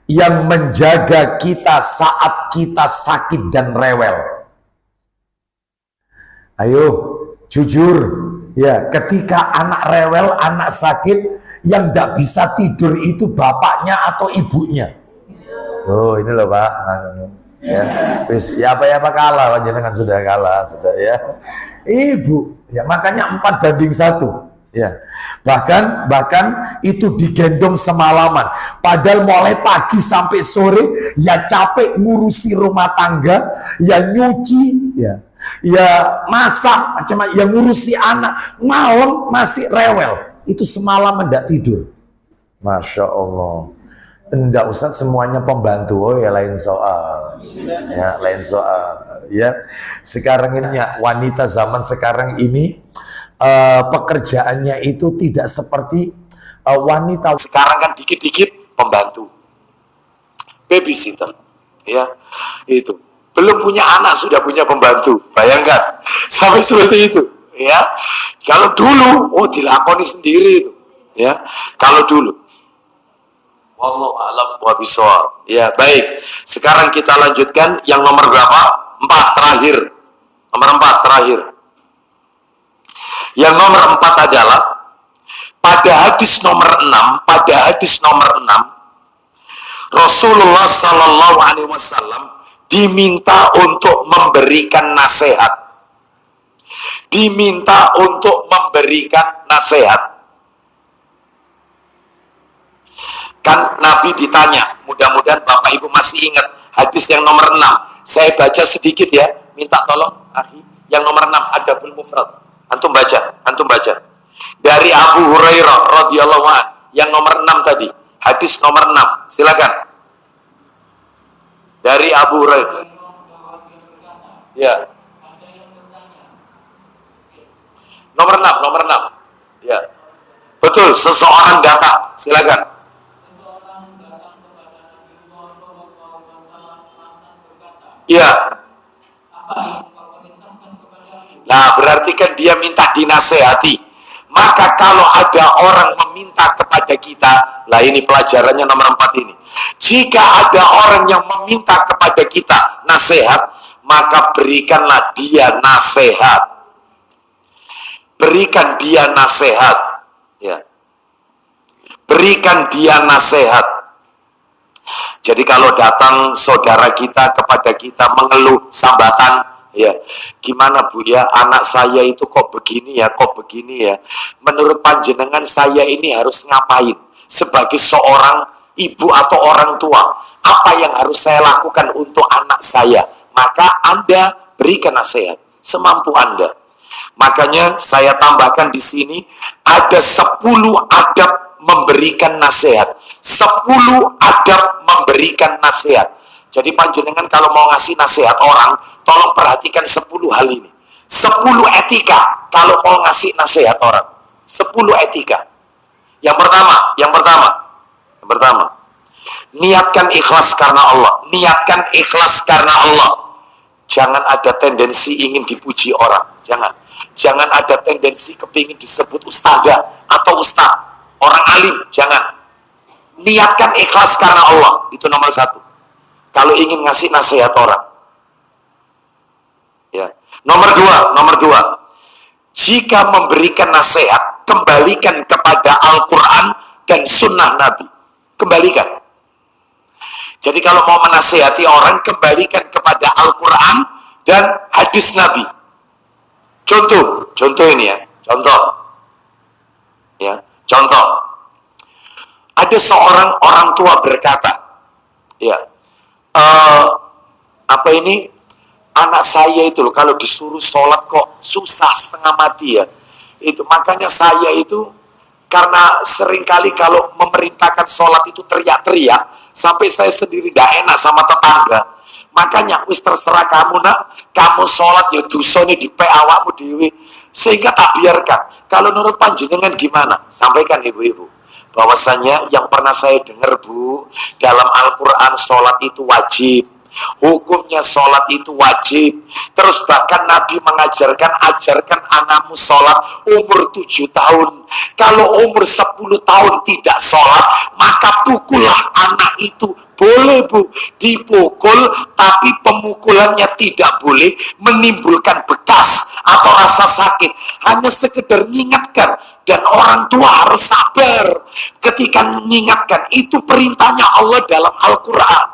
yang menjaga kita saat kita sakit dan rewel. Ayo, jujur, ya, ketika anak rewel, anak sakit, yang tidak bisa tidur itu bapaknya atau ibunya. Oh, ini loh Pak. Ya, apa kalah, jenengan sudah kalah, sudah ya. Ibu, ya makanya 4:1. Ya, bahkan itu digendong semalaman. Padahal mulai pagi sampai sore, ya capek ngurusi rumah tangga, ya nyuci, ya masak, macam ya ngurusi anak. Malam masih rewel. Itu semalam tidak tidur. Masya Allah. Enggak usah semuanya pembantu, oh ya lain soal. Ya, lain soal. Ya, sekarang ini wanita zaman sekarang ini pekerjaannya itu tidak seperti wanita sekarang kan dikit-dikit pembantu, babysitter, ya itu belum punya anak sudah punya pembantu, bayangkan sampai seperti itu, ya. Kalau dulu, dilakoni sendiri itu, ya. Kalau dulu, wallahu a'lam bishawab. Ya baik, sekarang kita lanjutkan yang nomor berapa? 4 terakhir, nomor 4 terakhir. Yang nomor 4 adalah pada hadis nomor 6, Rasulullah Sallallahu Alaihi Wasallam diminta untuk memberikan nasihat. Kan Nabi ditanya, mudah-mudahan Bapak Ibu masih ingat hadis yang nomor 6. Saya baca sedikit ya, minta tolong akhi. Yang nomor 6 Adabul Mufrad. Antum baca. Dari Abu Hurairah radhiyallahu anhu, yang nomor 6 tadi, hadis nomor 6. Silakan. Dari Abu Hurairah. Ya. Nomor 6. Ya. Betul, seseorang datang. Silakan. Iya. Nah, berarti kan dia minta dinasehati. Maka kalau ada orang meminta kepada kita, lah ini pelajarannya nomor 4 ini. Jika ada orang yang meminta kepada kita nasihat, maka berikanlah dia nasihat. Berikan dia nasihat. Ya. Berikan dia nasihat. Jadi kalau datang saudara kita kepada kita mengeluh sambatan, Ya, gimana Bu ya, anak saya itu kok begini ya, kok begini ya. Menurut panjenengan saya ini harus ngapain sebagai seorang ibu atau orang tua? Apa yang harus saya lakukan untuk anak saya? Maka Anda berikan nasihat semampu Anda. Makanya saya tambahkan di sini ada 10 adab memberikan nasihat. 10 adab memberikan nasihat. Jadi panjenengan kalau mau ngasih nasihat orang, tolong perhatikan 10 hal ini. 10 etika kalau mau ngasih nasihat orang. 10 etika. Yang pertama, niatkan ikhlas karena Allah. Niatkan ikhlas karena Allah. Jangan ada tendensi ingin dipuji orang. Jangan ada tendensi kepingin disebut ustazah atau ustaz, orang alim. Jangan. Niatkan ikhlas karena Allah. Itu nomor 1. Kalau ingin ngasih nasihat orang. Ya. Nomor dua. Jika memberikan nasihat, kembalikan kepada Al-Quran dan Sunnah Nabi. Kembalikan. Jadi kalau mau menasihati orang, kembalikan kepada Al-Quran dan hadis Nabi. Contoh ini ya. Contoh. Ada seorang orang tua berkata, ya, anak saya itu loh kalau disuruh sholat kok susah setengah mati ya. Itu makanya saya itu karena seringkali kalau memerintahkan sholat itu teriak-teriak sampai saya sendiri tidak enak sama tetangga. Makanya wis terserah kamu nak, kamu sholat ya dosane dipe awakmu dewe, sehingga tak biarkan. Kalau menurut panjenengan gimana? Sampaikan ibu-ibu. Bahwasanya yang pernah saya dengar Bu, dalam Al-Quran sholat itu wajib, hukumnya sholat itu wajib. Terus bahkan Nabi mengajarkan, ajarkan anakmu sholat umur 7 tahun. Kalau umur 10 tahun tidak sholat, maka pukullah anak itu. Boleh Bu, dipukul, tapi pemukulannya tidak boleh menimbulkan bekas atau rasa sakit. Hanya sekedar mengingatkan. Dan orang tua harus sabar ketika mengingatkan. Itu perintahnya Allah dalam Al-Quran.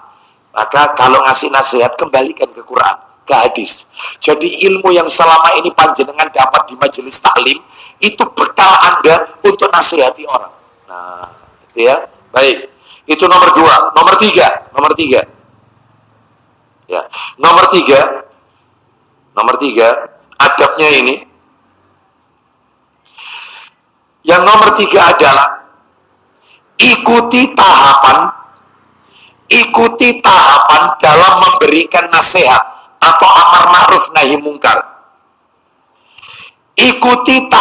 Maka kalau ngasih nasihat, kembalikan ke Quran, ke hadis. Jadi ilmu yang selama ini panjenengan dapat di majelis taklim, itu bekal Anda untuk nasihati orang. Nah, itu ya. Baik. Itu nomor 2. Nomor 3. Ya. Nomor 3, adabnya ini. Yang nomor 3 adalah ikuti tahapan dalam memberikan nasihat atau amar ma'ruf nahi mungkar. Ikuti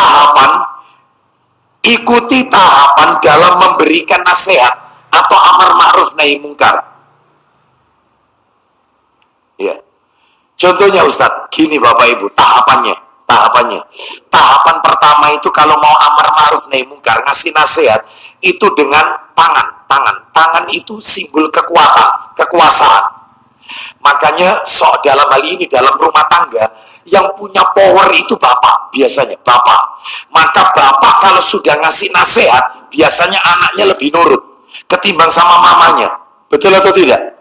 tahapan dalam memberikan nasihat atau amar ma'ruf nahi mungkar. Ya. Contohnya Ustadz, gini Bapak Ibu, tahapannya. Tahapan pertama itu kalau mau amar ma'ruf nahi mungkar, ngasih nasihat, itu dengan tangan. Tangan itu simbol kekuasaan. Makanya dalam hal ini, dalam rumah tangga, yang punya power itu bapak, biasanya bapak. Maka bapak kalau sudah ngasih nasihat, biasanya anaknya lebih nurut ketimbang sama mamanya. Betul atau tidak?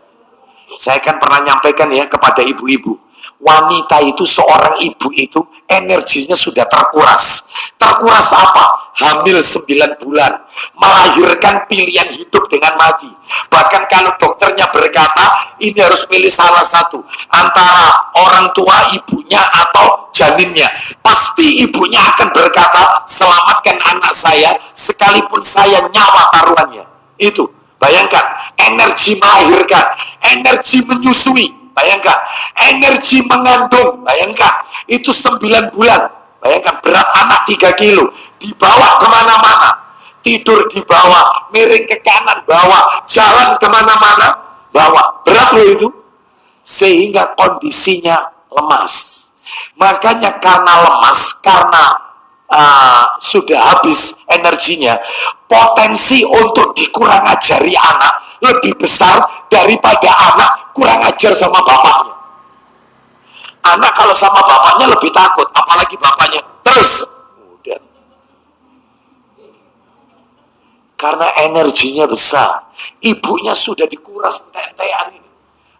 Saya kan pernah nyampaikan ya kepada ibu-ibu, wanita itu, seorang ibu itu energinya sudah terkuras. Terkuras apa? Hamil 9 bulan, melahirkan pilihan hidup dengan mati. Bahkan kalau dokternya berkata ini harus pilih salah satu antara orang tua ibunya atau janinnya, pasti ibunya akan berkata selamatkan anak saya sekalipun saya nyawa taruhannya. Itu bayangkan, energi melahirkan, energi menyusui, bayangkan, energi mengandung, bayangkan, itu 9 bulan. Bayangkan berat anak 3 kilo, dibawa kemana-mana, tidur di bawah, miring ke kanan, bawa, jalan kemana-mana, bawa, berat loh itu, sehingga kondisinya lemas. Makanya karena lemas, karena sudah habis energinya, potensi untuk dikurang ajari anak lebih besar daripada anak kurang ajar sama bapaknya. Anak kalau sama bapaknya lebih takut, apalagi bapaknya. Terus, udah. Karena energinya besar, ibunya sudah dikuras entek-entekan ini.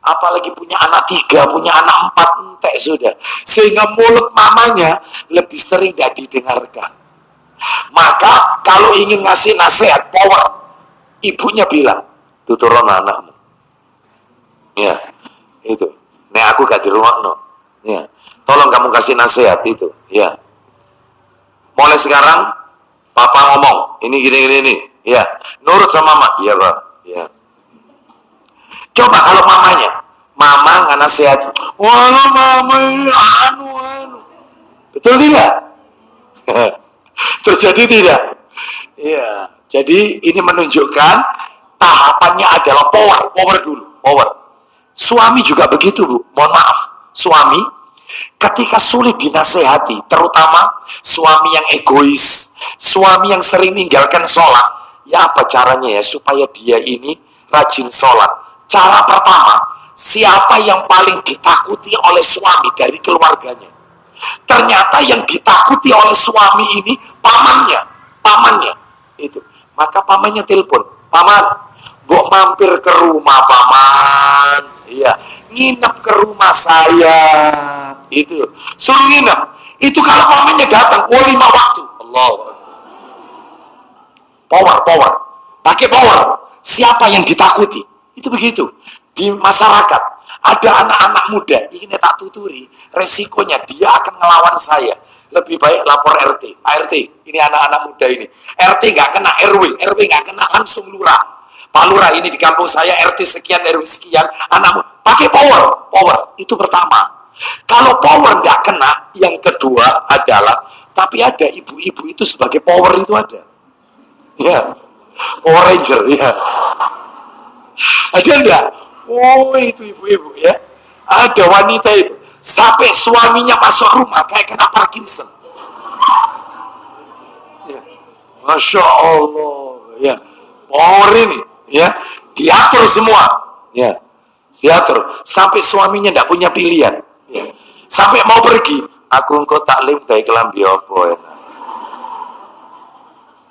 apalagi punya anak 3, punya anak 4, entek sudah. Sehingga mulut mamanya lebih sering gak didengarkan. Maka kalau ingin ngasih nasihat, power, ibunya bilang, tuturun anakmu. Ya, itu. Nek aku gak di rumah, no. Ya, tolong kamu kasih nasihat itu. Ya, mulai sekarang, papa ngomong, ini gini. Ya, nurut sama mama. Iya, Pak. Ya. Coba kalau mamanya, mama nggak nasihat, wah mama ini anu. Betul tidak? Terjadi tidak? Iya. Jadi ini menunjukkan tahapannya adalah power dulu, power. Suami juga begitu, Bu. Mohon maaf, suami ketika sulit dinasehati, terutama suami yang egois, suami yang sering meninggalkan sholat, ya apa caranya ya supaya dia ini rajin sholat? Cara pertama, siapa yang paling ditakuti oleh suami dari keluarganya? Ternyata yang ditakuti oleh suami ini pamannya. Itu. Maka pamannya telepon, paman, mbok mampir ke rumah paman. Iya, nginep ke rumah saya. Itu, suruh nginep. Itu kalau pamannya datang, 5 waktu. Allah. Power. Pakai power. Siapa yang ditakuti? Itu begitu. Di masyarakat ada anak-anak muda, ini tak tuturi, resikonya dia akan ngelawan saya. Lebih baik lapor RT. Pak RT, ini anak-anak muda ini. RT nggak kena RW nggak kena langsung lurah. Pak Lurah, ini di kampung saya RT sekian, RW sekian, anak muda. Pakai power. Itu pertama. Kalau power nggak kena, yang kedua adalah, tapi ada ibu-ibu itu sebagai power itu ada. Ya, Power Ranger, ya. Ada enggak? Oh, itu ibu-ibu ya. Ada wanita itu sampai suaminya masuk rumah kayak kena Parkinson. Ya. Masya Allah, ya. Power ini, ya. Diatur semua, ya. Diatur sampai suaminya enggak punya pilihan, ya. Sampai mau pergi, aku engkau taklim kayak kelambi apa ya.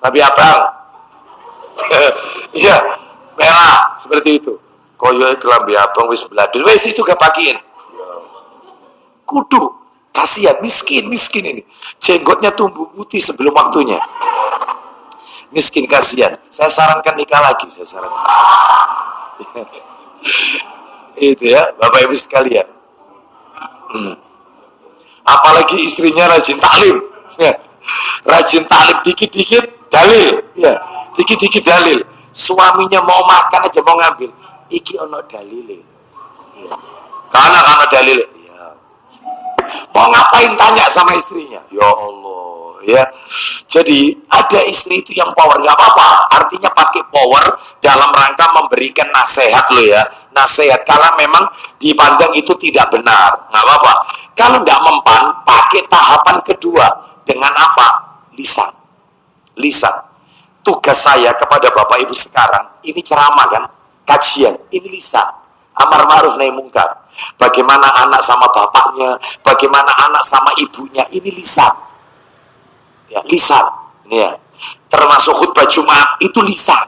Tapi abang, ya, merah seperti itu. Koyo kelambi abang wis beladus, wis itu gak pakein. Kudu, kasihan, miskin ini. Jenggotnya tumbuh putih sebelum waktunya. Miskin, kasihan. Saya sarankan nikah lagi, Itu ya, Bapak Ibu sekalian. Apalagi istrinya rajin taklim. Ya. Rajin taklim dikit-dikit dalil, ya. Dikit-dikit dalil. Suaminya mau makan aja, mau ngambil, iki ono dalile, ya. Karena dalile, ya. Mau ngapain tanya sama istrinya, ya Allah, ya. Jadi ada istri itu yang power, nggak apa-apa. Artinya pakai power dalam rangka memberikan nasihat lo ya, nasihat. Kalau memang dipandang itu tidak benar, nggak apa-apa. Kalau nggak mempan, pakai tahapan kedua dengan apa? Lisan. Tugas saya kepada Bapak Ibu sekarang, ini ceramah kan, kajian, ini lisan, amar ma'ruf nahi mungkar. Bagaimana anak sama bapaknya, bagaimana anak sama ibunya, ini lisan. Ya, lisan. Ya. Termasuk khutbah Jumat, itu lisan.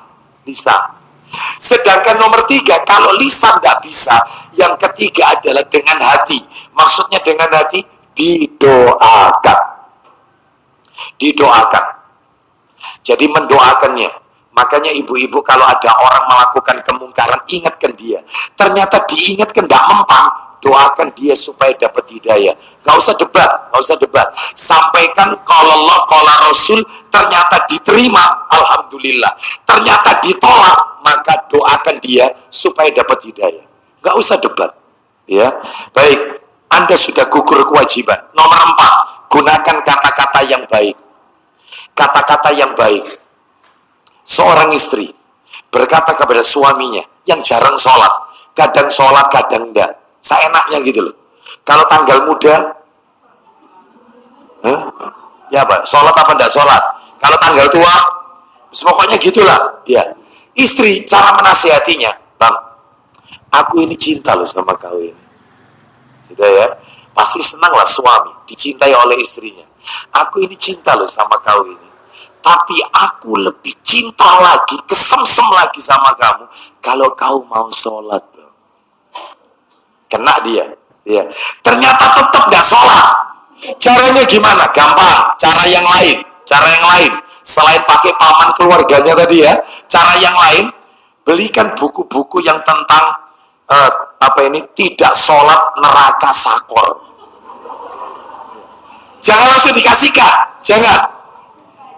Sedangkan nomor 3, kalau lisan tidak bisa, yang ketiga adalah dengan hati. Maksudnya dengan hati, didoakan. Jadi mendoakannya. Makanya ibu-ibu kalau ada orang melakukan kemungkaran, ingatkan dia. Ternyata diingatkan tidak mempan, doakan dia supaya dapat hidayah. Gak usah debat. Sampaikan kalau Allah, kalau Rasul, ternyata diterima, alhamdulillah. Ternyata ditolak, maka doakan dia supaya dapat hidayah. Gak usah debat. Ya, baik. Anda sudah gugur kewajiban. Nomor 4, gunakan kata-kata yang baik. Kata-kata yang baik. Seorang istri berkata kepada suaminya yang jarang sholat, kadang enggak, seenaknya gitu loh. Kalau tanggal muda, ya Pak, sholat apa enggak sholat? Kalau tanggal tua, pokoknya gitulah. Ya, istri cara menasihatinya, Bang, aku ini cinta loh sama kau ini. Sudah ya, pasti senanglah suami dicintai oleh istrinya. Aku ini cinta loh sama kau ini. Tapi aku lebih cinta lagi, kesemsem lagi sama kamu kalau kau mau sholat loh. kena dia. Ya. Ternyata tetap nggak sholat. Caranya gimana? Gampang. Cara yang lain. Selain pakai paman keluarganya tadi ya, cara yang lain, belikan buku-buku yang tentang tidak sholat neraka sakor. Jangan langsung dikasihkan, jangan.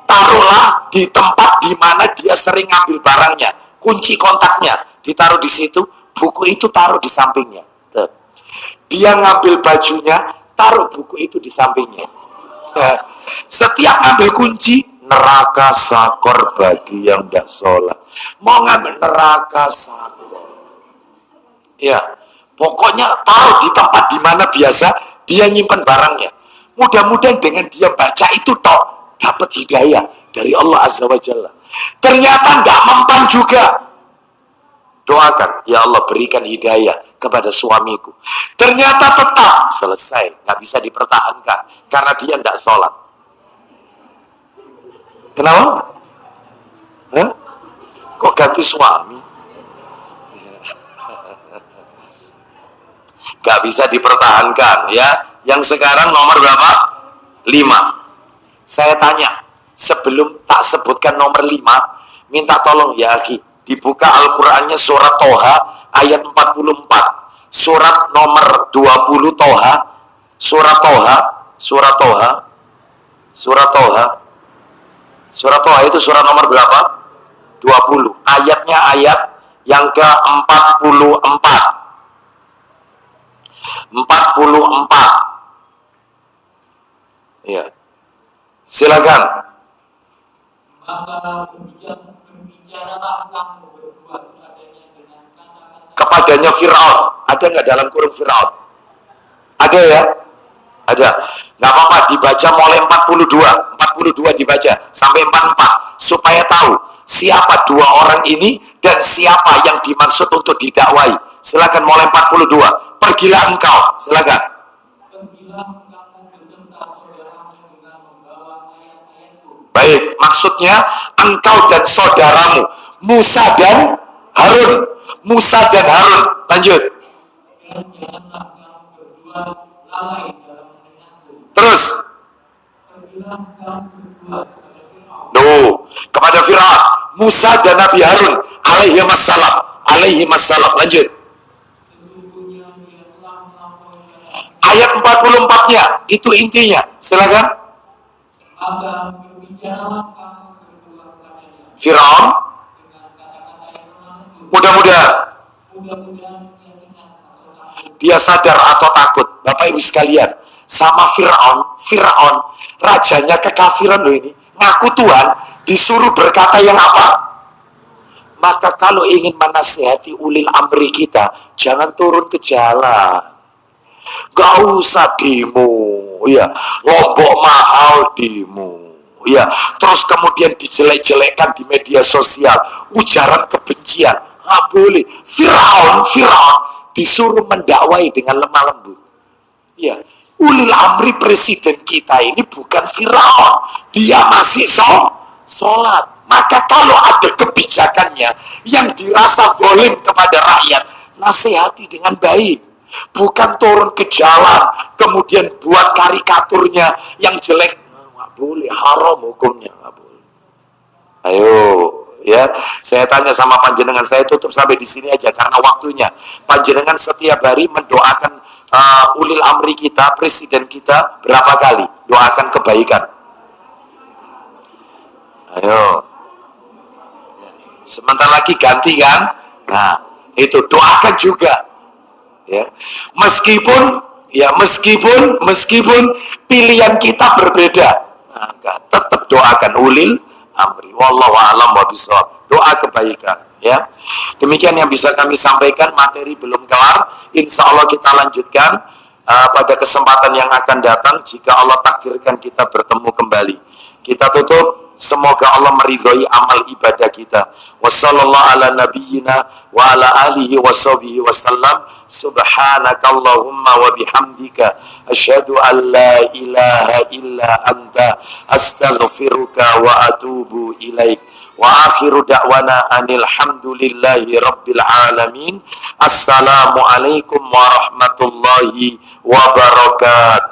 Taruhlah di tempat di mana dia sering ngambil barangnya, kunci kontaknya ditaruh di situ, buku itu taruh di sampingnya. Tuh. Dia ngambil bajunya, taruh buku itu di sampingnya. Setiap ngambil kunci, neraka sakor bagi yang tidak sholat. Mau ngambil neraka sakor. Ya, pokoknya taruh di tempat di mana biasa dia nyimpan barangnya. Mudah-mudahan dengan dia baca itu dapat hidayah dari Allah Azza wa Jalla. Ternyata nggak mempan juga. Doakan, ya Allah berikan hidayah kepada suamiku. Ternyata tetap selesai, nggak bisa dipertahankan karena dia tidak sholat. Kenapa? Hah? Kok ganti suami? Gak bisa dipertahankan ya. Yang sekarang nomor berapa? 5. Saya tanya, sebelum tak sebutkan nomor 5, minta tolong ya akhi, dibuka Al-Qur'annya surat Toha ayat 44. Surat nomor 20 Toha, surat Toha itu surat nomor berapa? 20. Ayatnya ayat yang ke-44. 44. Ya. Silakan. Maka berbicaralah kamu berdua Kepadanya Fir'aun. Ada nggak dalam kurung Fir'aun? Ada ya? Ada. Nggak apa-apa, dibaca mulai 42 dibaca sampai 44 supaya tahu siapa dua orang ini dan siapa yang dimaksud untuk didakwai. Silakan mulai 42. Pergilah engkau, silakan. Baik, maksudnya engkau dan saudaramu Musa dan Harun. Lanjut. Terus. Kepada Fir'aun, Musa dan Nabi Harun alaihi wassalam. Lanjut. Ayat 44-nya, itu intinya. Silakan. Fir'aun mudah-mudahan dia sadar atau takut. Bapak Ibu sekalian, sama Fir'aun rajanya kekafiran loh ini, ngaku Tuhan, disuruh berkata yang apa? Maka kalau ingin menasihati ulil amri kita, jangan turun ke jalan, gak usah demo, ya, lombok mahal demo, ya, terus kemudian dijelek-jelekkan di media sosial, ujaran kebencian, nggak boleh. Fir'aun disuruh mendakwai dengan lemah lembut. Ya, ulil amri presiden kita ini bukan Fir'aun, dia masih sholat. Maka kalau ada kebijakannya yang dirasa zalim kepada rakyat, nasihati dengan baik. Bukan turun ke jalan kemudian buat karikaturnya yang jelek. Nggak boleh, haram hukumnya, nggak boleh. Ayo, ya, saya tanya sama panjenengan, saya tutup sampai di sini aja karena waktunya. Panjenengan setiap hari mendoakan ulil amri kita, presiden kita berapa kali? Doakan kebaikan. Ayo. Sebentar lagi ganti kan? Nah, itu doakan juga. Ya. Meskipun pilihan kita berbeda, nah, tetap doakan ulil amri. Wallahu a'lam bishawab. Doa kebaikan, ya. Demikian yang bisa kami sampaikan, materi belum kelar. Insya Allah kita lanjutkan pada kesempatan yang akan datang jika Allah takdirkan kita bertemu kembali. Kita tutup, semoga Allah meridhai amal ibadah kita. Wassallallahu ala nabiyyina wa ala alihi wa sahbihi wasallam. Subhanakallahumma wa bihamdika asyhadu an la ilaha illa anta astaghfiruka wa atubu ilaik. Wa akhiru da'wana anil hamdulillahi rabbil alamin. Assalamualaikum warahmatullahi wabarakatuh.